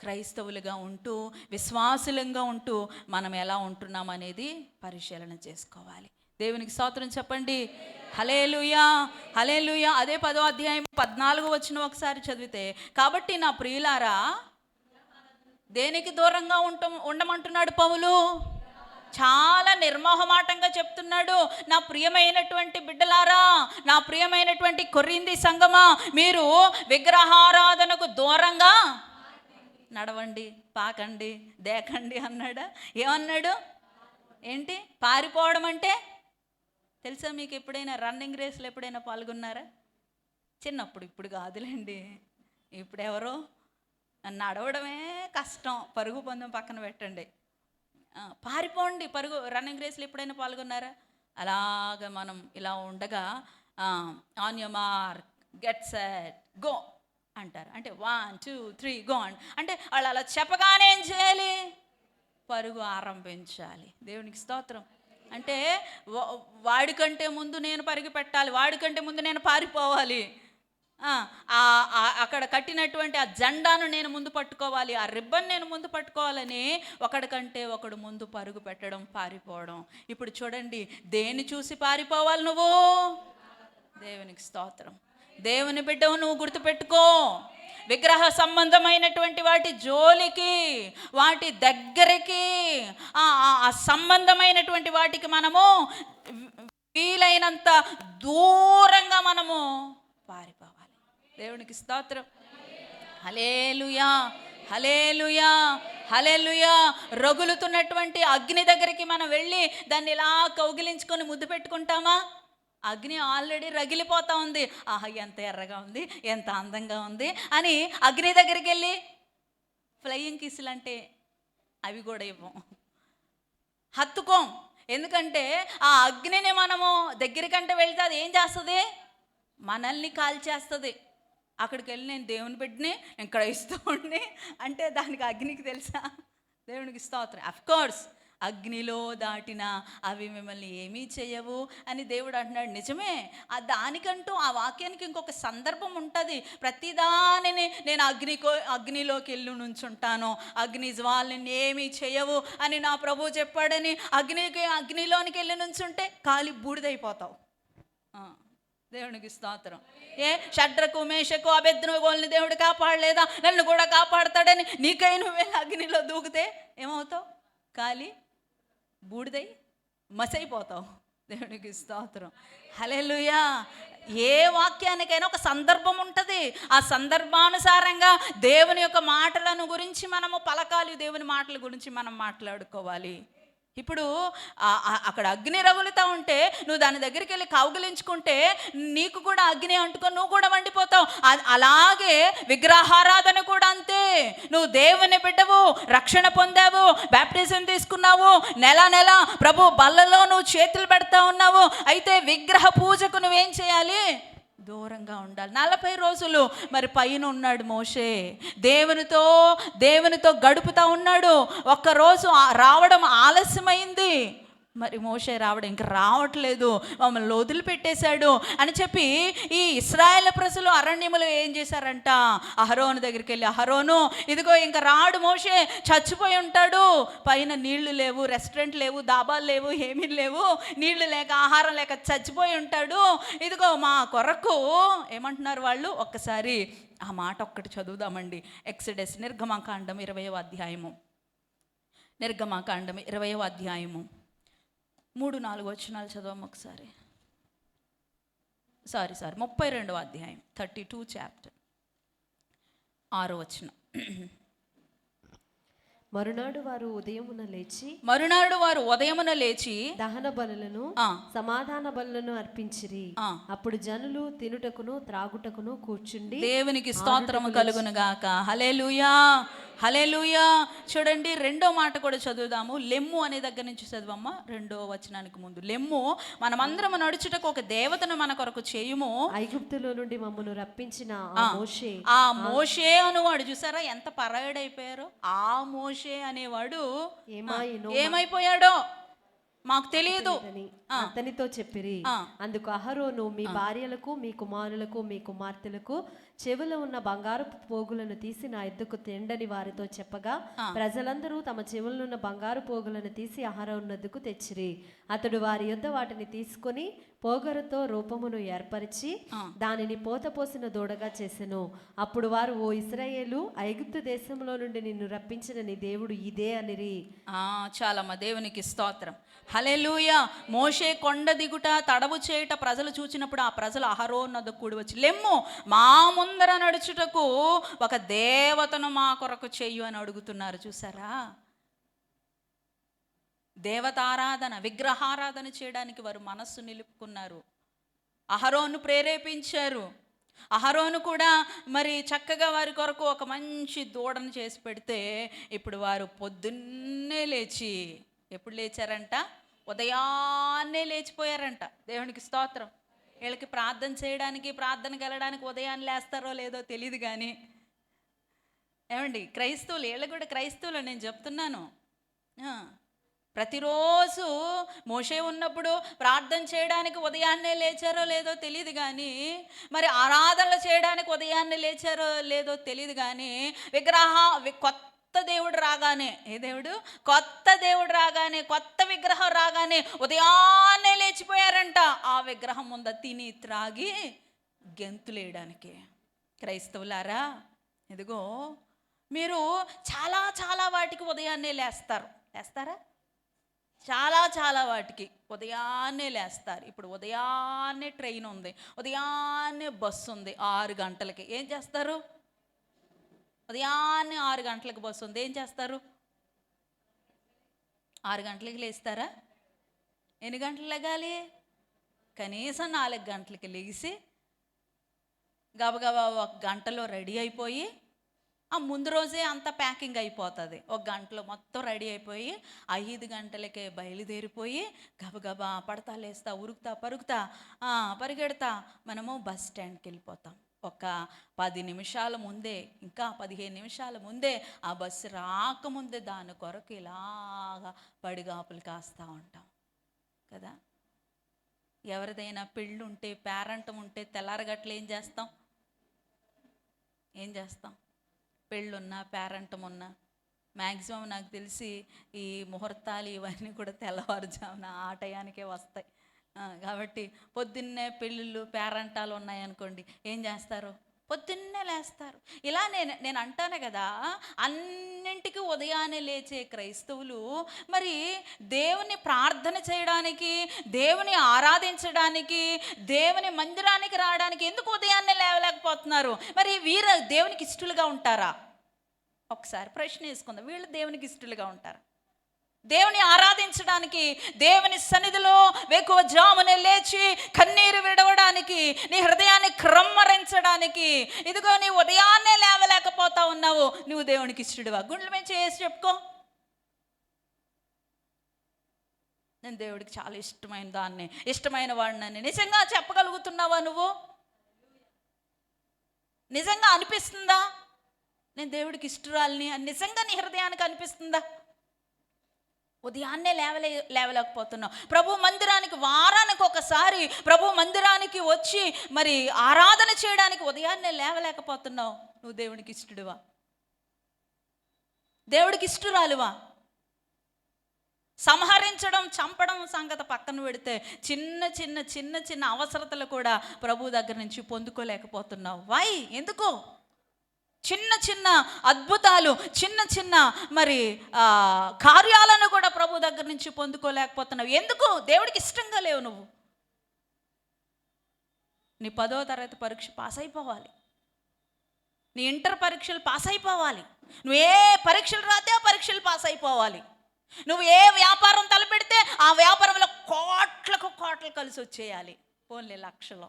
Speaker 1: క్రైస్తవులుగా ఉంటూ, విశ్వాసులంగా ఉంటూ మనం ఎలా ఉంటున్నాం అనేది పరిశీలన చేసుకోవాలి. దేవునికి స్తోత్రం చెప్పండి, హల్లెలూయా, హల్లెలూయా. అదే 10వ అధ్యాయం 14వ వచనం ఒకసారి చదివితే, కాబట్టి నా ప్రియులారా, దేనికి దూరంగా ఉండమంటున్నాడు పౌలు? చాలా నిర్మోహమాటంగా చెప్తున్నాడు. నా ప్రియమైనటువంటి బిడ్డలారా, నా ప్రియమైనటువంటి కొరింథీ సంఘమా, మీరు విగ్రహారాధనకు దూరంగా నడవండి, పాకండి, దేకండి అన్నాడా? ఏమన్నాడు? ఏంటి పారిపోవడం అంటే? తెలుసా మీకు? ఎప్పుడైనా రన్నింగ్ రేస్లో ఎప్పుడైనా పాల్గొన్నారా? చిన్నప్పుడు, ఇప్పుడు కాదులేండి. ఇప్పుడు ఎవరో నడవడమే కష్టం, పరుగు పందెం పక్కన పెట్టండి, పారిపోండి. రన్నింగ్ రేస్లో ఎప్పుడైనా పాల్గొన్నారా? అలాగ మనం ఇలా ఉండగా on your mark, get set, go అంటారు. అంటే 1 2 3 గో అంటే వాళ్ళు అలా చెప్పగానే ఏం చేయాలి? పరుగు ఆరంభించాలి. దేవునికి స్తోత్రం. అంటే వాడికంటే ముందు నేను పరుగు పెట్టాలి, వాడికంటే ముందు నేను పారిపోవాలి.
Speaker 2: అక్కడ కట్టినటువంటి ఆ జెండాను నేను ముందు పట్టుకోవాలి, ఆ రిబ్బన్ నేను ముందు పట్టుకోవాలని ఒకడికంటే ఒకడు ముందు పరుగు పెట్టడం, పారిపోవడం. ఇప్పుడు చూడండి, దేన్ని చూసి పారిపోవాలి నువ్వు? దేవునికి స్తోత్రం. దేవుని బిడ్డవు నువ్వు గుర్తుపెట్టుకో. విగ్రహ సంబంధమైనటువంటి వాటి జోలికి, వాటి దగ్గరికి, ఆ సంబంధమైనటువంటి వాటికి మనము వీలైనంత దూరంగా మనము పారిపోవాలి. దేవునికి స్తోత్రం. హల్లెలూయా, హల్లెలూయా, హల్లెలూయా. రగులుతున్నటువంటి అగ్ని దగ్గరికి మనం వెళ్ళి దాన్ని ఇలా కౌగిలించుకొని ముద్దు పెట్టుకుంటామా? అగ్ని ఆల్రెడీ రగిలిపోతా ఉంది. ఆహా, ఎంత ఎర్రగా ఉంది, ఎంత అందంగా ఉంది అని అగ్ని దగ్గరికి వెళ్ళి ఫ్లయింగ్ కిస్సులు అంటే అవి కూడా ఇవ్వం, హత్తుకోం. ఎందుకంటే ఆ అగ్నిని మనము దగ్గరికంటే వెళ్తే అది ఏం చేస్తుంది? మనల్ని కాల్చేస్తుంది. అక్కడికి వెళ్ళి నేను దేవుని బిడ్డని, నేను క్రైస్తవుడిని అంటే దానికి అగ్నికి తెలుసా? దేవునికి స్తోత్రం. అఫ్కోర్స్ అగ్నిలో దాటిన అవి మిమ్మల్ని ఏమీ చేయవు అని దేవుడు అంటున్నాడు. నిజమే. దానికంటూ ఆ వాక్యానికి ఇంకొక సందర్భం ఉంటుంది. ప్రతిదానిని నేను అగ్నిలోకి వెళ్ళి నుంచుంటాను, అగ్ని జ్వాలని ఏమీ చేయవు అని నా ప్రభు చెప్పాడని అగ్నిలోనికి వెళ్ళి నుంచుంటే కాలి బూడిదైపోతావు. దేవునికి స్తోత్రం. షడ్రకు మేషకు అబేద్నెగోల్ని దేవుడు కాపాడలేదా? నన్ను కూడా కాపాడతాడని నీకై నువ్వు వెళ్ళి అగ్నిలో దూకితే ఏమవుతావు? కాలి బూడిదై మసైపోతావు. దేవునికి స్తోత్రం. హల్లెలూయా. ఏ వాక్యానికైనా ఒక సందర్భం ఉంటుంది. ఆ సందర్భానుసారంగా దేవుని యొక్క మాటలను గురించి మనము పలకాలి, దేవుని మాటల గురించి మనం మాట్లాడుకోవాలి. ఇప్పుడు అక్కడ అగ్ని రగులుతూ ఉంటే నువ్వు దాని దగ్గరికి వెళ్ళి కౌగిలించుకుంటే నీకు కూడా అగ్ని అంటుకొని నువ్వు కూడా మండిపోతావు. అలాగే విగ్రహారాధన కూడా అంతే. నువ్వు దేవుని బిడ్డవు, రక్షణ పొందావు, బాప్టిజం తీసుకున్నావు, నెల ప్రభు బల్లలో నువ్వు చేతులు పెడతా ఉన్నావు. అయితే విగ్రహ పూజకు నువ్వేం చేయాలి? దూరంగా ఉండాలి. 40 రోజులు మరి పైన ఉన్నాడు మోషే, దేవునితో గడుపుతా ఉన్నాడు. ఒక్కరోజు రావడం ఆలస్యమైంది. మరి మోషే రావడం ఇంకా రావట్లేదు, మమ్మల్ని వదిలిపెట్టేశాడు అని చెప్పి ఈ ఇశ్రాయేలు ప్రజలు అరణ్యములో ఏం చేశారంట? అహరోను దగ్గరికి వెళ్ళి, అహరోను ఇదిగో ఇంకా రాడు మోషే, చచ్చిపోయి ఉంటాడు, పైన నీళ్లు లేవు, రెస్టారెంట్ లేవు, దాబాలు లేవు, ఏమీ లేవు, నీళ్లు లేక ఆహారం లేక చచ్చిపోయి ఉంటాడు, ఇదిగో మా కొరకు ఏమంటున్నారు వాళ్ళు? ఒక్కసారి ఆ మాట ఒక్కటి చదువుదామండి. ఎక్సడస్ నిర్గమాకాండం 20వ అధ్యాయము, నిర్గమాకాండం 20వ అధ్యాయము 3-4 వచనాలు చదవము ఒకసారి. 32వ అధ్యాయం 32 చాప్టర్ 6వ వచనం.
Speaker 3: మరునాడు వారు ఉదయమున లేచి దహన బలులను సమాధాన బలులను అర్పించిరి. అప్పుడు జనులు తినుటకును త్రాగుటకును కూర్చుండి
Speaker 2: దేవునికి స్తోత్రము కలుగును గాక. హల్లెలూయా, హల్లెలూయా. చూడండి, రెండో మాట కూడా చదువుదాము. లెమ్ము అనే దగ్గర నుంచి చదువమ్మా, 2వ వచనానికి ముందు. లెమ్ము, మనమందరం నడుచుటకు ఒక దేవతను మన కొరకు చేయుము,
Speaker 3: ఐగుప్తులో నుండి మమ్మను రప్పించిన
Speaker 2: ఆ మోషే అనువాడు. చూసారా ఎంత పరాయుడైపోయారో? ఆ మోషే అనేవాడు ఏమైపోయాడో మాకు తెలియదు.
Speaker 3: అతనితో చెప్పిరి. అందుకు అహరోను, మీ భార్యలకు, మీ కుమారులకు, మీ కుమార్తెలకు చెవులో ఉన్న బంగారు పోగులను తీసి నా ఎద్దుకు తెండని వారితో చెప్పగా ప్రజలందరూ తమ చెవులనున్న బంగారు పోగులను తీసి అహరోను ఎద్దుకు తెచ్చిరి. అతడు వారి యొద్ద వాటిని తీసుకొని పోగరుతో రూపమును ఏర్పరిచి దానిని పోతపోసిన దూడగా చేసెను. అప్పుడు వారు, ఓ ఇశ్రాయేలు, ఐగుప్తు దేశంలో నుండి నిన్ను రప్పించిన నీ దేవుడు ఇదే అనిరి.
Speaker 2: చాలమ్మ, దేవునికి స్తోత్రం. హల్లెలూయా. మోషే కొండ దిగుట, తడవు చేయుట ప్రజలు చూచినప్పుడు ఆ ప్రజలు అహరోను వద్దకు కూడి వచ్చి, లెమ్ము, మా ముందర నడుచుటకు ఒక దేవతను మా కొరకు చెయ్యు అని అడుగుతున్నారు. చూసారా? దేవతారాధన, విగ్రహారాధన చేయడానికి వారు మనస్సు నిలుపుకున్నారు. అహరోను ప్రేరేపించారు. అహరోను కూడా మరి చక్కగా వారి కొరకు ఒక మంచి దూడను చేసి పెడితే ఇప్పుడు వారు పొద్దున్నే లేచి, ఎప్పుడు లేచారంట? ఉదయాన్నే లేచిపోయారంట. దేవునికి స్తోత్రం. వీళ్ళకి ప్రార్థన చేయడానికి, ప్రార్థనకి వెళ్ళడానికి ఉదయాన్నే లేస్తారో లేదో తెలియదు కానీ, ఏమండి, క్రైస్తవులు, వీళ్ళు కూడా క్రైస్తవులు నేను చెప్తున్నాను. ప్రతిరోజు మోషే ఉన్నప్పుడు ప్రార్థన చేయడానికి ఉదయాన్నే లేచారో లేదో తెలియదు కానీ, మరి ఆరాధనలు చేయడానికి ఉదయాన్నే లేచారో లేదో తెలియదు కానీ, కొత్త దేవుడు రాగానే, ఏ దేవుడు? కొత్త దేవుడు రాగానే, కొత్త విగ్రహం రాగానే ఉదయాన్నే లేచిపోయారంట ఆ విగ్రహం ముందు తిని త్రాగి గెంతులేయడానికి. క్రైస్తవులారా, ఇదిగో మీరు చాలా చాలా వాటికి ఉదయాన్నే లేస్తారా? చాలా వాటికి ఉదయాన్నే లేస్తారు. ఇప్పుడు ఉదయాన్నే ట్రైన్ ఉంది, ఉదయాన్నే బస్సు ఉంది 6 గంటలకి. ఏం చేస్తారు? ఉదయాన్నే 6 గంటలకు బస్సు ఉంది, ఏం చేస్తారు? 6 గంటలకి లేస్తారా? ఎన్ని గంటలు లెగాలి? కనీసం 4 గంటలకి లేచి గబగబా 1 గంటలో రెడీ అయిపోయి, ఆ ముందు రోజే అంతా ప్యాకింగ్ అయిపోతుంది. 1 గంటలో మొత్తం రెడీ అయిపోయి 5 గంటలకే బయలుదేరిపోయి గబగబా పడతా లేస్తా ఉరుకుతా పరుగుతా పరిగెడతా మనము బస్ స్టాండ్కి వెళ్ళిపోతాం. ఒక 10 నిమిషాల ముందే, ఇంకా 15 నిమిషాల ముందే, ఆ బస్సు రాకముందే దాని కొరకు ఇలాగా పడిగాపులు కాస్తూ ఉంటాం కదా. ఎవరిదైనా పెళ్ళి ఉంటే, పేరంటం ఉంటే తెల్లారగట్ల ఏం చేస్తాం? పెళ్ళున్నా పేరంటం ఉన్నా మ్యాక్సిమం నాకు తెలిసి ఈ ముహూర్తాలు ఇవన్నీ కూడా తెల్లవారుజామున ఆ టయానికే వస్తాయి. కాబట్టి పొద్దున్నే పెళ్ళిళ్ళు పేరంటాలు ఉన్నాయనుకోండి, ఏం చేస్తారు? పొద్దున్నే లేస్తారు. ఇలా నేను అంటాను కదా, అన్నింటికి ఉదయాన్నే లేచే క్రైస్తవులు మరి దేవుని ప్రార్థన చేయడానికి, దేవుని ఆరాధించడానికి, దేవుని మందిరానికి రావడానికి ఎందుకు ఉదయాన్నే లేవలేకపోతున్నారు? మరి వీరు దేవునికి ఇష్టలుగా ఉంటారా? ఒకసారి ప్రశ్న వేసుకుందాం. వీళ్ళు దేవునికి ఇష్టలుగా ఉంటారా? దేవుని ఆరాధించడానికి, దేవుని సన్నిధిలో వేకువజామునే లేచి కన్నీరు విడవడానికి, నీ హృదయాన్ని క్రమ్మరించడానికి, ఇదిగో నీ ఉదయాన్నే లేవలేకపోతా ఉన్నావు, నువ్వు దేవునికి ఇష్టడువా? గుండెల మీద చేసి చెప్పుకో, నేను దేవుడికి చాలా ఇష్టమైన దాన్ని, ఇష్టమైన వాడిని నిజంగా చెప్పగలుగుతున్నావా? నువ్వు నిజంగా అనిపిస్తుందా నేను దేవుడికి ఇష్టరాలని అని? నిజంగా నీ హృదయానికి అనిపిస్తుందా? ఉదయాన్నే లేవలేకపోతున్నావు. ప్రభు మందిరానికి వారానికి ఒకసారి ప్రభు మందిరానికి వచ్చి మరి ఆరాధన చేయడానికి ఉదయాన్నే లేవలేకపోతున్నావు. నువ్వు దేవునికి ఇష్టడువా? దేవుడికి ఇష్టరాలువా? సంహరించడం, చంపడం సంగతి పక్కన పెడితే చిన్న అవసరతలు కూడా ప్రభు దగ్గర నుంచి పొందుకోలేకపోతున్నావు. వై? ఎందుకు? చిన్న అద్భుతాలు, చిన్న మరి కార్యాలను కూడా ప్రభు దగ్గర నుంచి పొందుకోలేకపోతున్నావు. ఎందుకు? దేవుడికి ఇష్టంగా లేవు నువ్వు. నీ 10వ తరగతి పరీక్ష పాస్ అయిపోవాలి, నీ ఇంటర్ పరీక్షలు పాస్ అయిపోవాలి, నువ్వు ఏ పరీక్షలు రాతే ఆ పరీక్షలు పాస్ అయిపోవాలి, నువ్వు ఏ వ్యాపారం తలపెడితే ఆ వ్యాపారంలో కోట్లు కలిసి వచ్చేయాలి. పోన్లే లక్షలు,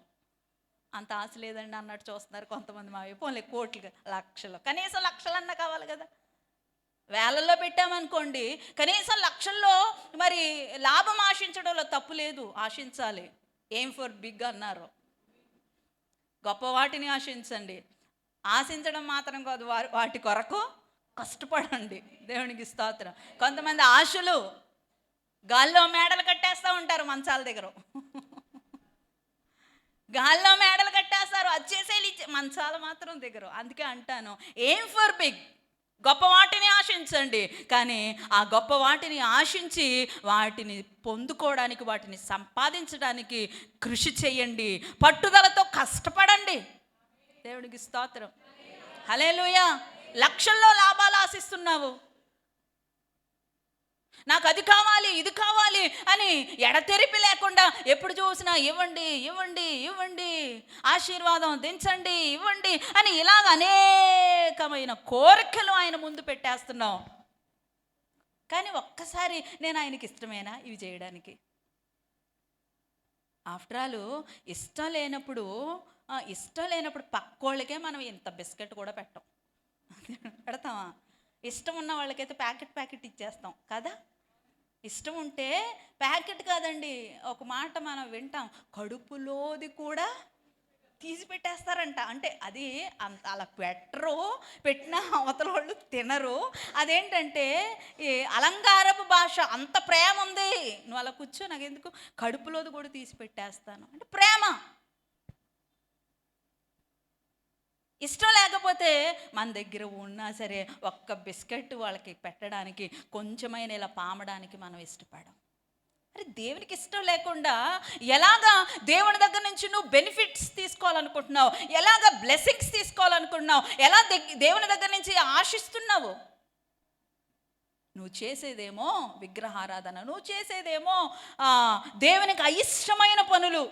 Speaker 2: అంత ఆశ లేదండి అన్నట్టు చూస్తున్నారు కొంతమంది. మా పోన్లే కోట్లు, లక్షలు, కనీసం లక్షలన్నా కావాలి కదా. వేలల్లో పెట్టామనుకోండి, కనీసం లక్షల్లో మరి లాభం ఆశించడంలో తప్పు లేదు, ఆశించాలి. ఎయిమ్ ఫర్ బిగ్ అన్నారు. గొప్ప వాటిని ఆశించండి, ఆశించడం మాత్రం కాదు, వాటి కొరకు కష్టపడండి. దేవునికి స్తోత్రం. కొంతమంది ఆశలు గాల్లో మేడలు కట్టేస్తూ ఉంటారు, మంచాల దగ్గర గాల్లో మేడలు కట్టేస్తారు, వచ్చేసేది మంచాలు మాత్రం దగ్గర. అందుకే అంటాను, ఎయిమ్ ఫర్ బిగ్, గొప్ప వాటిని ఆశించండి, కానీ ఆ గొప్ప వాటిని ఆశించి వాటిని పొందుకోవడానికి, వాటిని సంపాదించడానికి కృషి చేయండి, పట్టుదలతో కష్టపడండి. దేవునికి స్తోత్రం. హల్లెలూయా. లక్షల్లో లాభాలు ఆశిస్తున్నావు, నాకు అది కావాలి ఇది కావాలి అని ఎడతెరిపి లేకుండా ఎప్పుడు చూసినా ఇవ్వండి ఇవ్వండి ఇవ్వండి, ఆశీర్వాదం దించండి, ఇవ్వండి అని ఇలాగ అనేకమైన కోరికలు ఆయన ముందు పెట్టేస్తున్నావు. కానీ ఒక్కసారి నేను ఆయనకి ఇష్టమేనా ఇవి చేయడానికి? ఆఫ్టర్ ఆల్ ఇష్టం లేనప్పుడు పక్కోళ్ళకే మనం ఇంత బిస్కెట్ కూడా పెట్టం, పెడతామా? ఇష్టం ఉన్న వాళ్ళకైతే ప్యాకెట్ ఇచ్చేస్తాం కదా. ఇష్టం ఉంటే ప్యాకెట్ కాదండి, ఒక మాట మనం వింటాం, కడుపులోది కూడా తీసి పెట్టేస్తారంట. అంటే అది అంత అలా పెట్టరు, పెట్టిన అవతల వాళ్ళు తినరు. అదేంటంటే ఈ అలంకారపు భాష, అంత ప్రేమ ఉంది. నువ్వు అలా కూర్చో, నాకెందుకు, కడుపులోది కూడా తీసి పెట్టేస్తాను అంటే ప్రేమ. ఇష్టం లేకపోతే మన దగ్గర ఉన్నా సరే ఒక్క బిస్కెట్ వాళ్ళకి పెట్టడానికి, కొంచెమైన ఇలా పామడానికి మనం ఇష్టపడం. అరే దేవునికి ఇష్టం లేకుండా ఎలాగా దేవుని దగ్గర నుంచి నువ్వు బెనిఫిట్స్ తీసుకోవాలనుకుంటున్నావు, ఎలాగా బ్లెస్సింగ్స్ తీసుకోవాలనుకుంటున్నావు, ఎలా దేవుని దగ్గర నుంచి ఆశిస్తున్నావు? నువ్వు చేసేదేమో విగ్రహారాధన, నువ్వు చేసేదేమో దేవునికి అయిష్టమైన పనులు.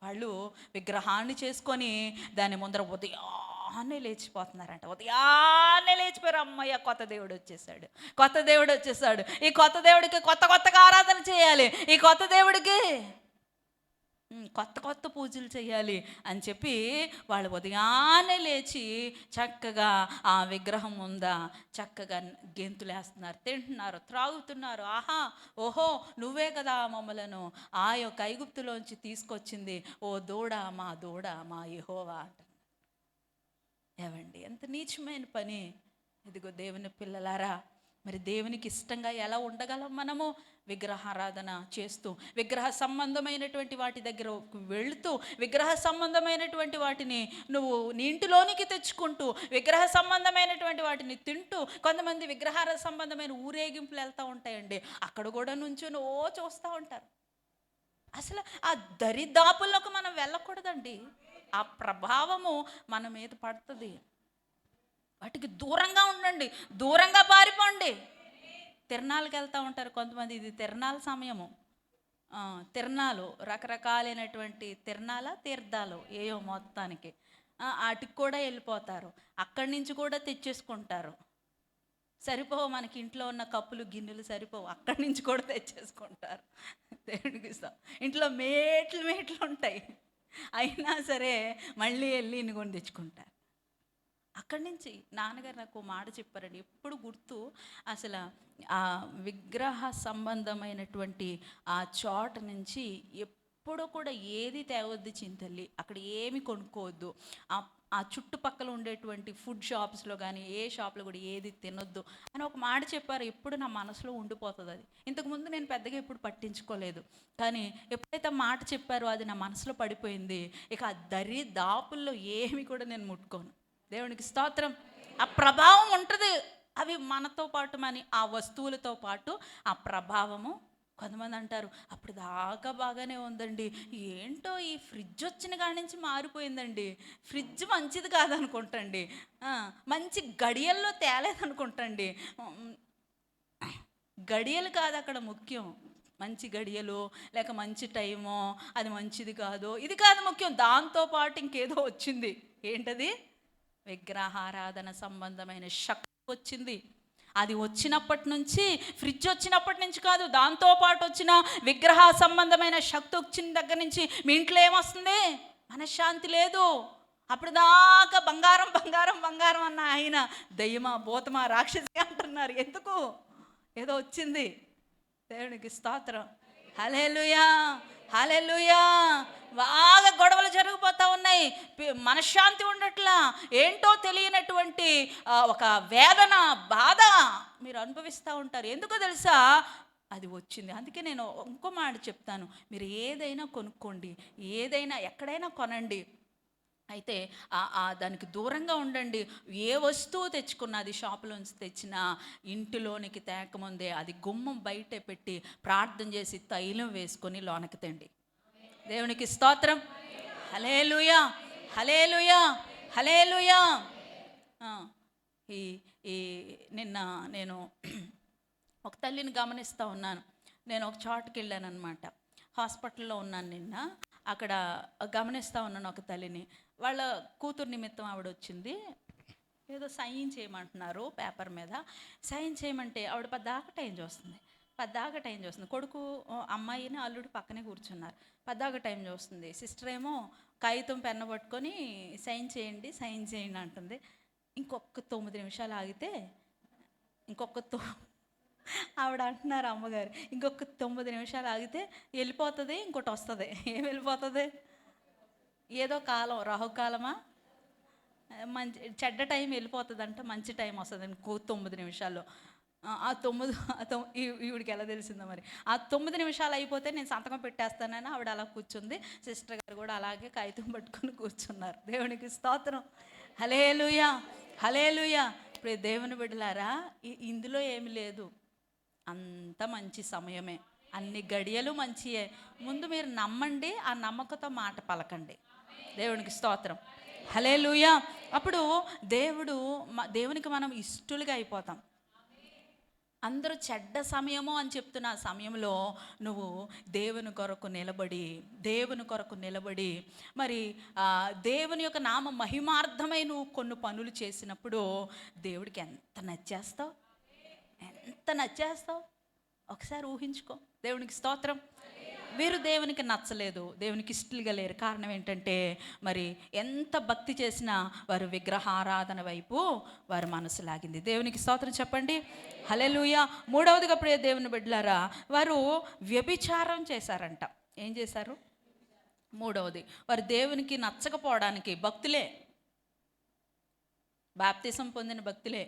Speaker 2: వాళ్ళు విగ్రహాన్ని చేసుకొని దాని ముందర ఉదయాన్నే లేచిపోతున్నారంట. ఉదయాన్నే లేచిపోయారు, అమ్మయ్య కొత్త దేవుడు వచ్చేసాడు, కొత్త దేవుడు వచ్చేసాడు, ఈ కొత్త దేవుడికి కొత్తగా ఆరాధన చేయాలి, ఈ కొత్త దేవుడికి కొత్త పూజలు చేయాలి అని చెప్పి వాళ్ళు ఉదయాన్నే లేచి చక్కగా ఆ విగ్రహం ముందా చక్కగా గెంతులేస్తున్నారు, తింటున్నారు, త్రాగుతున్నారు. ఆహా ఓహో నువ్వే కదా మమ్మలను ఆ యొక్క ఐగుప్తులోంచి తీసుకొచ్చింది, ఓ దూడ మా యెహోవా అంట. ఏవండి ఎంత నీచమైన పని! ఇదిగో దేవుని పిల్లలారా, మరి దేవునికి ఇష్టంగా ఎలా ఉండగలం మనము? విగ్రహారాధన చేస్తూ, విగ్రహ సంబంధమైనటువంటి వాటి దగ్గర వెళుతూ, విగ్రహ సంబంధమైనటువంటి వాటిని నువ్వు నీ ఇంటిలోనికి తెచ్చుకుంటూ, విగ్రహ సంబంధమైనటువంటి వాటిని తింటూ. కొంతమంది విగ్రహార సంబంధమైన ఊరేగింపులు వెళ్తూ ఉంటాయండి, అక్కడ కూడా నుంచొని చూస్తూ ఉంటారు. అసలు ఆ దరిదాపుల్లోకి మనం వెళ్ళకూడదండి. ఆ ప్రభావము మన మీద పడుతుంది. వాటికి దూరంగా ఉండండి, దూరంగా పారిపోండి. తిరణాలకు వెళ్తూ ఉంటారు కొంతమంది, ఇది తిరణాల సమయము, తిరణాలు రకరకాలైనటువంటి తీర్థాలు ఏయో మొత్తానికి వాటికి కూడా వెళ్ళిపోతారు, అక్కడి నుంచి కూడా తెచ్చేసుకుంటారు. సరిపోవు, మనకి ఇంట్లో ఉన్న కప్పులు గిన్నెలు సరిపోవు, అక్కడి నుంచి కూడా తెచ్చేసుకుంటారు. దేవుడికి ఇస్తాం, ఇంట్లో మేట్లు ఉంటాయి, అయినా సరే మళ్ళీ వెళ్ళి ఇన్ని కొని తెచ్చుకుంటారు. అక్కడి నుంచి నాన్నగారు నాకు మాట చెప్పారండి, ఎప్పుడు గుర్తు. అసలు ఆ విగ్రహ సంబంధమైనటువంటి ఆ చోట నుంచి ఎప్పుడు కూడా ఏది తేవద్దు చింతల్లి, అక్కడ ఏమి కొనుక్కోవద్దు. ఆ చుట్టుపక్కల ఉండేటువంటి ఫుడ్ షాప్స్లో కానీ ఏ షాప్లో కూడా ఏది తినొద్దు అని ఒక మాట చెప్పారు. ఎప్పుడు నా మనసులో ఉండిపోతుంది అది. ఇంతకుముందు నేను పెద్దగా ఎప్పుడు పట్టించుకోలేదు, కానీ ఎప్పుడైతే మాట చెప్పారో అది నా మనసులో పడిపోయింది. ఇక ఆ దరిదాపుల్లో ఏమి కూడా నేను ముట్టుకోను. దేవునికి స్తోత్రం. ఆ ప్రభావం ఉంటుంది, అవి మనతో పాటు ఆ వస్తువులతో పాటు ఆ ప్రభావము. కొంతమంది అంటారు అప్పుడు దాకా బాగానే ఉందండి, ఏంటో ఈ ఫ్రిడ్జ్ వచ్చిన కాడి నుంచి మారిపోయిందండి, ఫ్రిడ్జ్ మంచిది కాదనుకుంటండి, మంచి గడియల్లో తేలేదనుకుంటండి. గడియలు కాదు అక్కడ ముఖ్యం, మంచి గడియలు లేక మంచి టైమో అది మంచిది కాదు, ఇది కాదు ముఖ్యం. దాంతోపాటు ఇంకేదో వచ్చింది. ఏంటది? విగ్రహారాధన సంబంధమైన శక్తి వచ్చింది. అది వచ్చినప్పటి నుంచి, ఫ్రిడ్జ్ వచ్చినప్పటి నుంచి కాదు, దాంతోపాటు వచ్చిన విగ్రహ సంబంధమైన శక్తి వచ్చిన దగ్గర నుంచి మీ ఇంట్లో ఏమొస్తుంది? మనశ్శాంతి లేదు. అప్పుడు దాకా బంగారం బంగారం బంగారం అన్న ఆయన దయ్యమా భూతమా రాక్షసి అంటున్నారు. ఎందుకు? ఏదో వచ్చింది. దేవునికి స్తోత్రం. హల్లెలూయా హల్లెలూయా. బాగా గొడవలు జరిగిపోతూ ఉన్నాయి, మనశ్శాంతి ఉండట్లా, ఏంటో తెలియనటువంటి ఒక వేదన బాధ మీరు అనుభవిస్తూ ఉంటారు. ఎందుకో తెలుసా? అది వచ్చింది. అందుకే నేను ఇంకో మాట చెప్తాను, మీరు ఏదైనా కొనుక్కోండి, ఏదైనా ఎక్కడైనా కొనండి, అయితే దానికి దూరంగా ఉండండి. ఏ వస్తువు తెచ్చుకున్నా, అది షాపులోంచి తెచ్చినా ఇంటిలోనికి తేకముందే అది గుమ్మం బయటే పెట్టి ప్రార్థన చేసి తైలం వేసుకొని లోనకి తండి. దేవునికి స్తోత్రం. హల్లెలూయా హల్లెలూయా హల్లెలూయా. ఈ నిన్న నేను ఒక తల్లిని గమనిస్తూ ఉన్నాను. నేను ఒక చోటుకి వెళ్ళాను అనమాట, హాస్పిటల్లో ఉన్నాను నిన్న. అక్కడ గమనిస్తూ ఉన్నాను ఒక తల్లిని. వాళ్ళ కూతురు నిమిత్తం ఆవిడ వచ్చింది, ఏదో సైన్ చేయమంటున్నారు పేపర్ మీద. సైన్ చేయమంటే ఆవిడ పద్దాక టైం చూస్తుంది. కొడుకు అమ్మాయిని అల్లుడు పక్కనే కూర్చున్నారు, పద్దాక టైం చూస్తుంది. సిస్టర్ ఏమో కాగితం పెన్ను పట్టుకొని సైన్ చేయండి అంటుంది. ఇంకొక 9 నిమిషాలు ఆగితే ఆవిడ అంటున్నారు అమ్మగారు, ఇంకొక 9 నిమిషాలు ఆగితే వెళ్ళిపోతుంది, ఇంకోటి వస్తుంది. ఏం వెళ్ళిపోతుంది?
Speaker 1: ఏదో కాలం రాహుకాలమా, మంచి చెడ్డ టైం వెళ్ళిపోతుందంట, మంచి టైం వస్తుంది 9 నిమిషాల్లో. ఆ 9 ఈవిడికి ఎలా తెలిసిందో మరి. ఆ 9 నిమిషాలు అయిపోతే నేను సంతకం పెట్టేస్తానని ఆవిడ అలా కూర్చుంది. సిస్టర్ గారు కూడా అలాగే కాగితం పట్టుకొని కూర్చున్నారు. దేవునికి స్తోత్రం. హల్లెలూయా, హల్లెలూయా. ఇప్పుడు దేవుని బిడ్డలారా, ఇందులో ఏమి లేదు, అంత మంచి సమయమే, అన్ని గడియలు మంచియే. ముందు మీరు నమ్మండి, ఆ నమ్మకంతో మాట పలకండి. దేవునికి స్తోత్రం. హల్లెలూయా. అప్పుడు దేవునికి మనం ఇష్టలుగా అయిపోతాం. అందరూ చెడ్డ సమయము అని చెప్తున్న ఆ సమయంలో నువ్వు దేవుని కొరకు నిలబడి మరి దేవుని యొక్క నామ మహిమార్థమై నువ్వు కొన్ని పనులు చేసినప్పుడు దేవుడికి ఎంత నచ్చేస్తావు ఒకసారి ఊహించుకో. దేవునికి స్తోత్రం. వీరు దేవునికి నచ్చలేదు, దేవునికి ఇష్టలుగా లేరు. కారణం ఏంటంటే మరి ఎంత భక్తి చేసినా వారు విగ్రహారాధన వైపు వారి మనసు లాగింది. దేవునికి స్తోత్రం చెప్పండి. హల్లెలూయా. మూడవదిగా ప్రియ దేవుని బిడ్డలారా, వారు వ్యభిచారం చేశారంట. ఏం చేశారు? మూడవది, వారు దేవునికి నచ్చకపోవడానికి భక్తులే, బాప్తిసం పొందిన భక్తులే,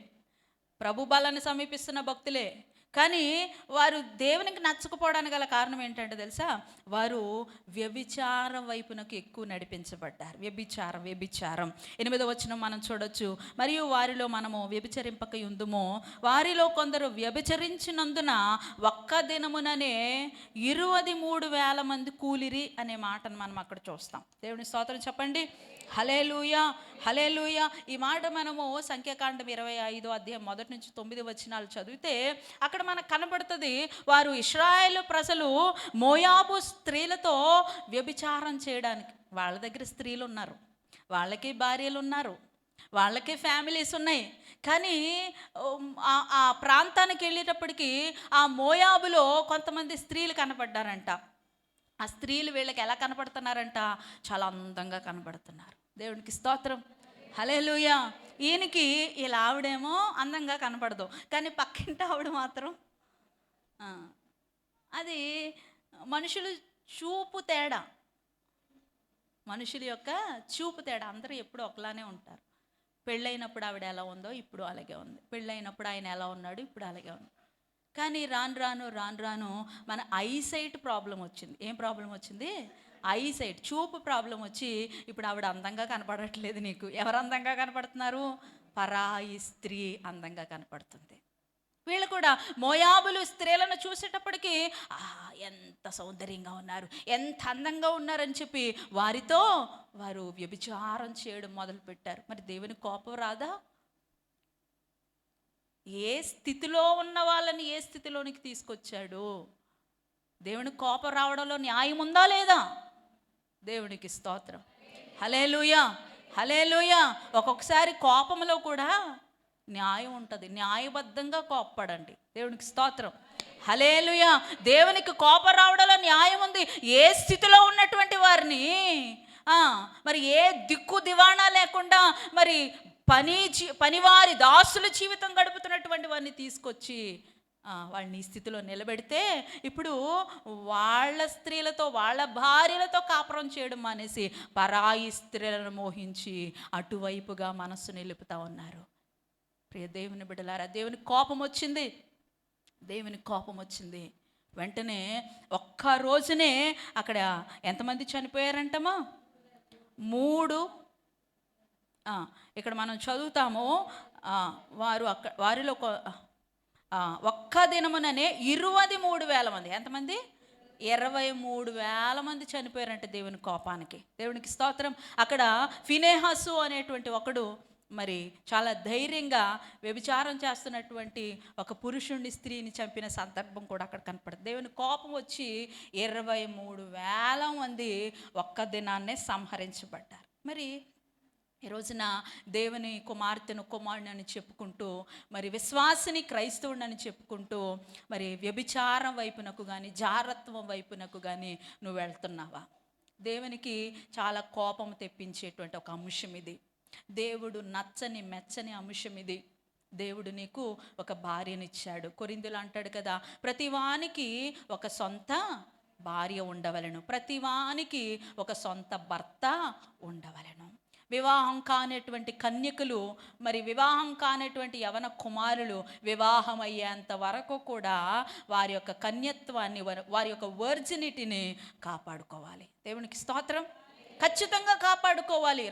Speaker 1: ప్రభు బలాన్ని సమీపిస్తున్న భక్తులే, కానీ వారు దేవునికి నచ్చకపోవడానికి గల కారణం ఏంటంటే తెలుసా? వారు వ్యభిచారం వైపునకు ఎక్కువ నడిపించబడ్డారు. వ్యభిచారం 8వ వచనం మనం చూడొచ్చు. మరియు వారిలో మనము వ్యభిచరింపక యుందుము, వారిలో కొందరు వ్యభిచరించినందున ఒక్క దినముననే 23,000 మంది కూలిరి అనే మాటను మనం అక్కడ చూస్తాం. దేవుని స్తోత్రం చెప్పండి. హల్లెలూయా, హల్లెలూయా. ఈ మాట మనము సంఖ్యాకాండం 25వ అధ్యాయం 1 నుంచి 9 వచనాలు చదివితే అక్కడ మనకు కనబడుతుంది, వారు ఇశ్రాయేలు ప్రజలు మోయాబు స్త్రీలతో వ్యభిచారం చేయడానికి. వాళ్ళ దగ్గర స్త్రీలు ఉన్నారు, వాళ్ళకి భార్యలు ఉన్నారు, వాళ్ళకే ఫ్యామిలీస్ ఉన్నాయి. కానీ ఆ ప్రాంతానికి వెళ్ళేటప్పటికి ఆ మోయాబులో కొంతమంది స్త్రీలు కనపడ్డారంట. ఆ స్త్రీలు వీళ్ళకి ఎలా కనపడుతున్నారంట? చాలా అందంగా కనపడుతున్నారు. దేవునికి స్తోత్రం. హల్లెలూయా. ఈయనకి ఇలా ఆవిడేమో అందంగా కనపడదు, కానీ పక్కింటి ఆవిడ మాత్రం అది మనుషుల యొక్క చూపు తేడా. అందరూ ఎప్పుడు ఒకలానే ఉంటారు. పెళ్ళైనప్పుడు ఆవిడ ఎలా ఉందో ఇప్పుడు అలాగే ఉంది, పెళ్ళైనప్పుడు ఆయన ఎలా ఉన్నాడు ఇప్పుడు అలాగే ఉంది. కానీ రాను రాను మన ఐసైట్ ప్రాబ్లం వచ్చింది. ఏం ప్రాబ్లం వచ్చింది? ఐసైట్, చూపు ప్రాబ్లం వచ్చి ఇప్పుడు ఆవిడ అందంగా కనపడట్లేదు నీకు. ఎవరు అందంగా కనపడుతున్నారు? పరాయి స్త్రీ అందంగా కనపడుతుంది. వీళ్ళు కూడా మోయాబులు స్త్రీలను చూసేటప్పటికి ఎంత సౌందర్యంగా ఉన్నారు, ఎంత అందంగా ఉన్నారని చెప్పి వారితో వారు వ్యభిచారం చేయడం మొదలుపెట్టారు. మరి దేవుని కోపం రాదా? ఏ స్థితిలో ఉన్న వాళ్ళని ఏ స్థితిలోనికి తీసుకొచ్చాడు? దేవుని కోపం రావడంలో న్యాయం ఉందా లేదా? దేవునికి స్తోత్రం. హల్లెలూయా, హల్లెలూయా. ఒక్కొక్కసారి కోపంలో కూడా న్యాయం ఉంటుంది. న్యాయబద్ధంగా కోపపడండి. దేవునికి స్తోత్రం. హల్లెలూయా. దేవునికి కోపం రావడంలో న్యాయం ఉంది. ఏ స్థితిలో ఉన్నటువంటి వారిని మరి ఏ దిక్కు దివాణా లేకుండా మరి పనివారి దాసుల జీవితం గడుపుతున్నటువంటి వారిని తీసుకొచ్చి వాళ్ళని ఈ స్థితిలో నిలబెడితే ఇప్పుడు వాళ్ళ స్త్రీలతో వాళ్ళ భార్యలతో కాపురం చేయడం మానేసి పరాయి స్త్రీలను మోహించి అటువైపుగా మనస్సు నిలుపుతా ఉన్నారు. ప్రియ దేవుని బిడ్డలారా, దేవుని కోపం వచ్చింది. వెంటనే ఒక్క రోజునే అక్కడ ఎంతమంది చనిపోయారంటమా? 3. ఇక్కడ మనం చదువుతాము, వారిలో ఒక్క దినముననే 23,000 మంది. ఎంతమంది? 23,000 మంది చనిపోయారంటే దేవుని కోపానికి. దేవునికి స్తోత్రం. అక్కడ ఫినెహాసు అనేటువంటి ఒకడు మరి చాలా ధైర్యంగా వ్యభిచారం చేస్తున్నటువంటి ఒక పురుషుణ్ణి, స్త్రీని చంపిన సందర్భం కూడా అక్కడ కనపడుతుంది. దేవుని కోపం వచ్చి 23,000 మంది ఒక్క దినాన్నే సంహరించబడ్డారు. మరి ఈ రోజున దేవుని కుమారుని అని చెప్పుకుంటూ, మరి విశ్వాసిని క్రైస్తవుడిని చెప్పుకుంటూ మరి వ్యభిచారం వైపునకు కానీ జారత్వం వైపునకు కానీ నువ్వు వెళ్తున్నావా? దేవునికి చాలా కోపం తెప్పించేటువంటి ఒక అంశం ఇది. దేవుడు మెచ్చని అంశం ఇది. దేవుడు నీకు ఒక భార్యనిచ్చాడు. కొరింథీయులు అంటాడు కదా, ప్రతివానికి ఒక సొంత భార్య ఉండవలెను, ప్రతివానికి ఒక సొంత భర్త ఉండవలెను. వివాహం కానటువంటి కన్యకులు, మరి వివాహం కానటువంటి యవన కుమారులు వివాహం అయ్యేంత వరకు కూడా వారి యొక్క కన్యత్వాన్ని, వారి యొక్క వర్జినిటీని కాపాడుకోవాలి. దేవునికి స్తోత్రం. ఖచ్చితంగా కాపాడుకోవాలి.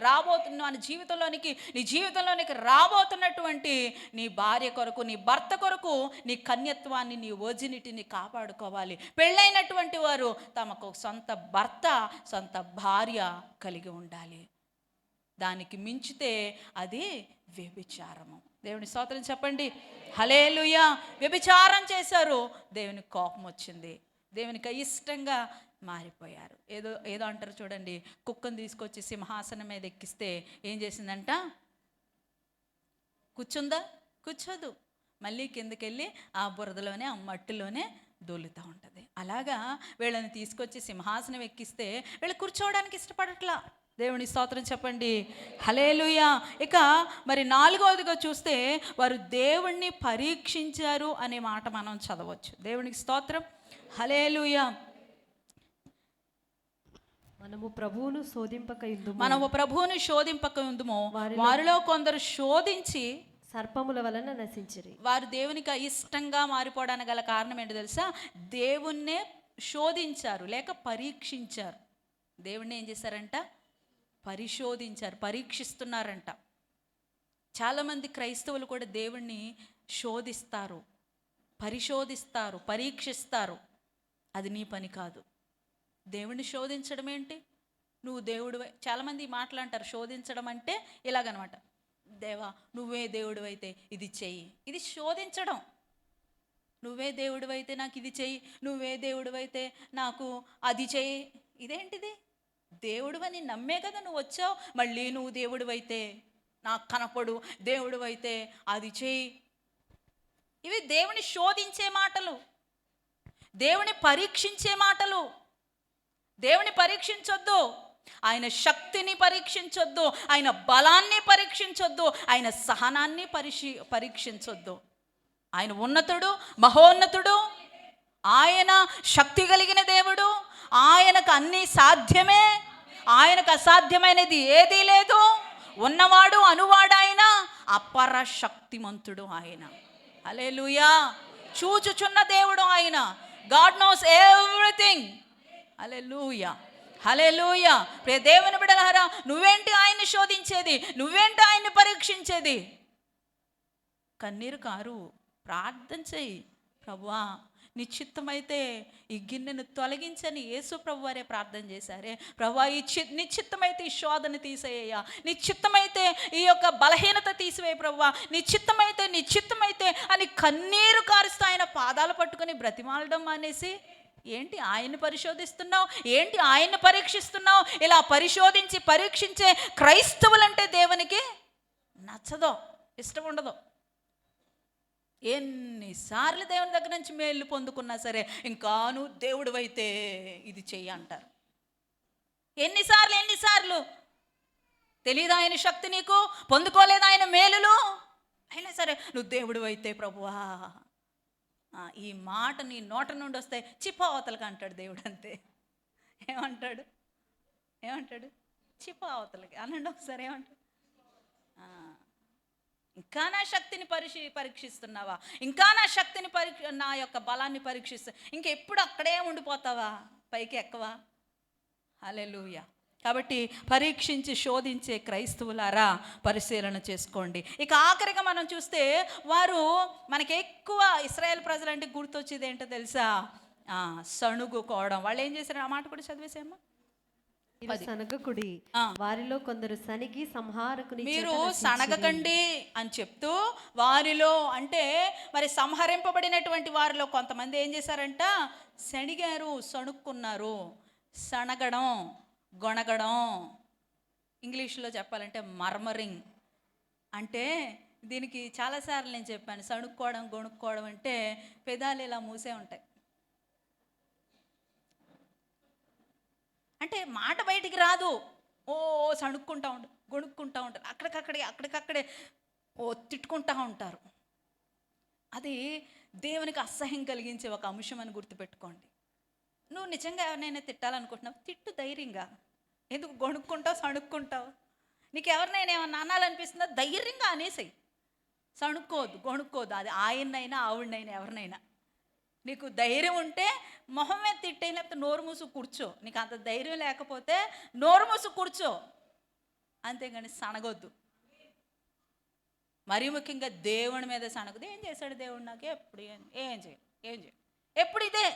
Speaker 1: మన జీవితంలోనికి, నీ జీవితంలోనికి రాబోతున్నటువంటి నీ భార్య కొరకు, నీ భర్త కొరకు నీ కన్యత్వాన్ని, నీ వర్జినిటీని కాపాడుకోవాలి. పెళ్ళైనటువంటి వారు తమకు సొంత భర్త, సొంత భార్య కలిగి ఉండాలి. దానికి మించితే అది వ్యభిచారము. దేవుని స్తోత్రం చెప్పండి. హల్లెలూయా. వ్యభిచారం చేశారు, దేవునికి కోపం వచ్చింది, దేవునికి అయిష్టంగా మారిపోయారు. ఏదో అంటారు చూడండి, కుక్కను తీసుకొచ్చి సింహాసనం మీద ఎక్కిస్తే ఏం చేసిందంట? కూర్చుందా? కూర్చోదు, మళ్ళీ కిందకెళ్ళి ఆ బురదలోనే, ఆ మట్టిలోనే దొల్లుతూ ఉంటుంది. అలాగా వీళ్ళని తీసుకొచ్చి సింహాసనం ఎక్కిస్తే వీళ్ళు కూర్చోవడానికి ఇష్టపడట్లా. దేవుని స్తోత్రం చెప్పండి. హల్లెలూయా. ఇక మరి 4వదిగా చూస్తే వారు దేవుణ్ణి పరీక్షించారు అనే మాట మనం చదవచ్చు. దేవునికి స్తోత్రం. హల్లెలూయా.
Speaker 3: మనము ప్రభువును శోధింపక యుందుము, వారిలో కొందరు శోధించి సర్పముల వలన నశించిరి.
Speaker 1: వారు దేవునికి అయిష్టంగా మారిపోవడానికి గల కారణం ఏంటో తెలుసా? దేవుణ్ణే శోధించారు, లేక పరీక్షించారు. దేవుణ్ణి ఏం చేశారంట? పరిశోధించారు, పరీక్షిస్తున్నారంట. చాలామంది క్రైస్తవులు కూడా దేవుణ్ణి శోధిస్తారు, పరిశోధిస్తారు, పరీక్షిస్తారు. అది నీ పని కాదు. దేవుణ్ణి శోధించడం ఏంటి? నువ్వు దేవుడు. చాలామంది మాట్లాంటారు శోధించడం అంటే ఇలాగనమాట, దేవా నువ్వే దేవుడు అయితే ఇది చెయ్యి. ఇది శోధించడం. నువ్వే దేవుడు అయితే నాకు ఇది చెయ్యి, నువ్వే దేవుడు అయితే నాకు అది చెయ్యి. ఇదేంటిది? దేవుడు అని నమ్మే కదా నువ్వు వచ్చావు. మళ్ళీ నువ్వు దేవుడు అయితే నాకు కనపడు, దేవుడు అయితే అది చెయ్యి. ఇవి దేవుని శోధించే మాటలు, దేవుని పరీక్షించే మాటలు. దేవుని పరీక్షించొద్దు, ఆయన శక్తిని పరీక్షించొద్దు, ఆయన బలాన్ని పరీక్షించొద్దు, ఆయన సహనాన్ని పరీక్షించొద్దు. ఆయన ఉన్నతుడు, మహోన్నతుడు, ఆయన శక్తి కలిగిన దేవుడు, ఆయనకు అన్నీ సాధ్యమే, ఆయనకు అసాధ్యమైనది ఏదీ లేదు. ఉన్నవాడు అనువాడు ఆయన, అపర శక్తిమంతుడు ఆయన. హల్లెలూయా. చూచుచున్న దేవుడు ఆయన. God knows everything. హల్లెలూయా. హల్లెలూయా. ప్రియ దేవుని బిడ్డలారా, నువ్వేంటి ఆయన్ని శోధించేది? నువ్వేంటి ఆయన్ని పరీక్షించేది? కన్నీరు కారు, ప్రార్థన చెయ్యి. ప్రభువా నిశ్చిత్తమైతే ఈ గిన్నెను తొలగించని యేసు ప్రభు వారే ప్రార్థన చేశారే. ప్రభువా నిశ్చిత్తమైతే ఈ శోధన తీసేయ్యా, నిశ్చిత్తమైతే ఈ యొక్క బలహీనత తీసివేయ ప్రభువా, నిశ్చిత్తమైతే అని కన్నీరు కారుస్తూ ఆయన పాదాలు పట్టుకొని బ్రతిమాలడం మానేసి ఏంటి ఆయన్ని పరిశోధిస్తున్నావు? ఏంటి ఆయన్ని పరీక్షిస్తున్నావు? ఇలా పరీక్షించే క్రైస్తవులంటే దేవునికి నచ్చదో, ఇష్టం ఉండదు. ఎన్నిసార్లు దేవుని దగ్గర నుంచి మేలు పొందుకున్నా సరే ఇంకా నువ్వు దేవుడు అయితే ఇది చెయ్యి అంటారు. ఎన్నిసార్లు తెలీదు ఆయన శక్తి నీకు? పొందుకోలేదు ఆయన మేలులు? అయినా సరే నువ్వు దేవుడు అయితే ప్రభువా, ఈ మాట నీ నోట నుండి వస్తే చిప్పవతలకి అంటాడు దేవుడు. అంతే. ఏమంటాడు? చిప్పవతలకి అనండి ఒకసారి. ఏమంటాడు? ఇంకా నా శక్తిని పరీక్షిస్తున్నావా? ఇంకా నా శక్తిని నా యొక్క బలాన్ని పరీక్షిస్తా, ఇంకెప్పుడు అక్కడే ఉండిపోతావా? పైకి ఎక్కవా? హల్లెలూయా. కాబట్టి పరీక్షించి శోధించే క్రైస్తవులారా పరిశీలన చేసుకోండి. ఇక ఆఖరిగా మనం చూస్తే వారు మనకి ఎక్కువ ఇశ్రాయేల్ ప్రజలంటే గుర్తొచ్చేది ఏంటో తెలుసా? సణుగుకోవడం. వాళ్ళు ఏం చేశారు? ఆ మాట కూడా చదివేసేమ్మా.
Speaker 3: సనగకుడి, వారిలో కొందరు సనిగి సంహారకుని
Speaker 1: మీరు సనగకండి అని చెప్తూ, వారిలో అంటే మరి సంహరింపబడినటువంటి వారిలో కొంతమంది ఏం చేశారంట? సణిగారు, సణుక్కున్నారు. సనగడం, గొణగడం, ఇంగ్లీష్లో చెప్పాలంటే మర్మరింగ్. అంటే దీనికి చాలాసార్లు నేను చెప్పాను, సణుక్కోవడం, గొణుక్కోవడం అంటే పెదాలు ఇలా మూసే ఉంటాయి. అంటే మాట బయటికి రాదు. సణుక్కుంటూ ఉంటారు, గొణుక్కుంటూ ఉంటారు, అక్కడికక్కడే తిట్టుకుంటూ ఉంటారు. అది దేవునికి అసహ్యం కలిగించే ఒక అంశం అని గుర్తుపెట్టుకోండి.
Speaker 2: నువ్వు నిజంగా ఎవరినైనా తిట్టాలనుకుంటున్నావు, తిట్టు ధైర్యంగా. ఎందుకు గొణుక్కుంటావు, సణుక్కుంటావు? నీకు ఎవరినైనా ఏమన్నా అనాలనిపిస్తుందా, ధైర్యంగా అనేసేయి. సణుక్కోవద్దు, గొణుక్కోవద్దు. అది ఆయన్నైనా ఆవిడనైనా ఎవరినైనా. నీకు ధైర్యం ఉంటే మొహం మీద తిట్టే, లేకపోతే నోరు మూసు కూర్చో. నీకు అంత ధైర్యం లేకపోతే నోరు మూసు కూర్చో, అంతేగాని సనగొద్దు. మరీ ముఖ్యంగా దేవుని మీద సనగదు. ఏం చేశాడు దేవుడు నాకు? ఎప్పుడు ఏం చేయ ఎప్పుడు ఇదే.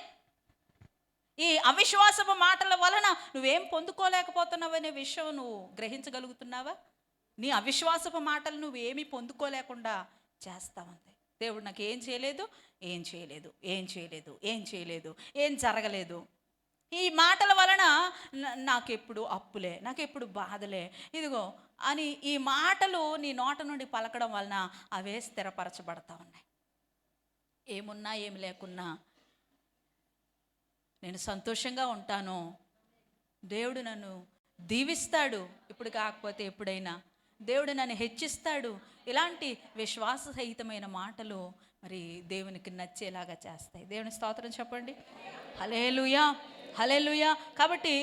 Speaker 2: ఈ అవిశ్వాసపు మాటల వలన నువ్వేం పొందుకోలేకపోతున్నావనే విషయం నువ్వు గ్రహించగలుగుతున్నావా? నీ అవిశ్వాసపు మాటలు నువ్వేమీ పొందుకోలేకుండా చేస్తావంతే. దేవుడు నాకు ఏం చేయలేదు, ఏం చేయలేదు, ఏం చేయలేదు, ఏం చేయలేదు, ఏం జరగలేదు. ఈ మాటల వలన నాకెప్పుడు అప్పులే, నాకెప్పుడు బాధలే, ఇదిగో అని ఈ మాటలు నీ నోట నుండి పలకడం వలన అవే స్థిరపరచబడతా ఉన్నాయి. ఏమున్నా ఏమి లేకున్నా నేను సంతోషంగా ఉంటాను, దేవుడు నన్ను దీవిస్తాడు, ఇప్పుడు కాకపోతే ఎప్పుడైనా దేవుడు నన్ను హెచ్చిస్తాడు. ఇలాంటి విశ్వాససహితమైన మాటలు మరి దేవునికి నచ్చేలాగా చేస్తాయి. దేవుని స్తోత్రం చెప్పండి. హల్లెలూయా, హల్లెలూయా. కాబట్టి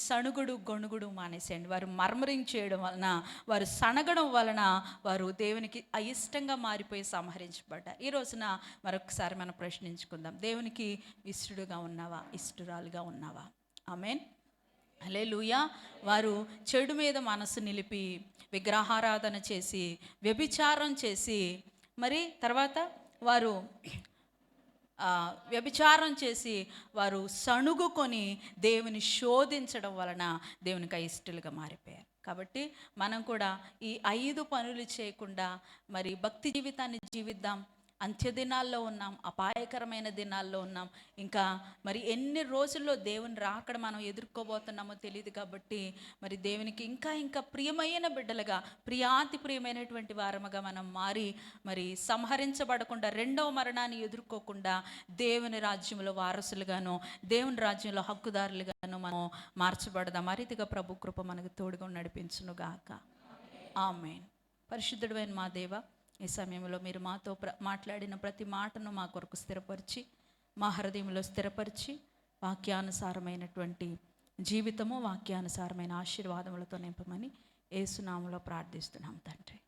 Speaker 2: సణుగుడు గొణుగుడు మానేసేయండి. వారు మర్మరింగ్ చేయడం వలన, వారు సనగడం వలన వారు దేవునికి అయిష్టంగా మారిపోయి సంహరించబడ్డారు. ఈ రోజున మరొకసారి మనం ప్రశ్నించుకుందాం, దేవునికి ఇష్టడుగా ఉన్నావా, ఇష్టరాలుగా ఉన్నావా? ఆమేన్, హల్లెలూయా. వారు చెడు మీద మనసు నిలిపి విగ్రహారాధన చేసి వ్యభిచారం చేసి, మరి తర్వాత వారు వ్యభిచారం చేసి వారు సణుగుకొని దేవుని శోధించడం వలన దేవునికి అయిష్టలుగా మారిపోయారు. కాబట్టి మనం కూడా ఈ 5 పనులు చేయకుండా మరి భక్తి జీవితాన్ని జీవిద్దాం. అంత్యదినాల్లో ఉన్నాం, అపాయకరమైన దినాల్లో ఉన్నాం. ఇంకా మరి ఎన్ని రోజుల్లో దేవుని రాకడ మనం ఎదుర్కోబోతున్నామో తెలియదు. కాబట్టి మరి దేవునికి ఇంకా ఇంకా ప్రియమైన బిడ్డలుగా, ప్రియాతి ప్రియమైనటువంటి వారముగా మనం మారి మరి సంహరించబడకుండా, రెండవ మరణాన్ని ఎదుర్కోకుండా దేవుని రాజ్యంలో వారసులుగాను, దేవుని రాజ్యంలో హక్కుదారులుగాను మనం మార్చబడదాం. ఆ రీతిగా ప్రభు కృప మనకు తోడుగా నడిపించునుగాక. ఆమేన్. పరిశుద్ధుడైన మా దేవ, ఈ సమయంలో మీరు మాతో మాట్లాడిన ప్రతి మాటను మా కొరకు స్థిరపరిచి, మా హృదయంలో స్థిరపరిచి, వాక్యానుసారమైనటువంటి జీవితము, వాక్యానుసారమైన ఆశీర్వాదములతో నింపమని యేసు నామములో ప్రార్థిస్తున్నాం తండ్రి.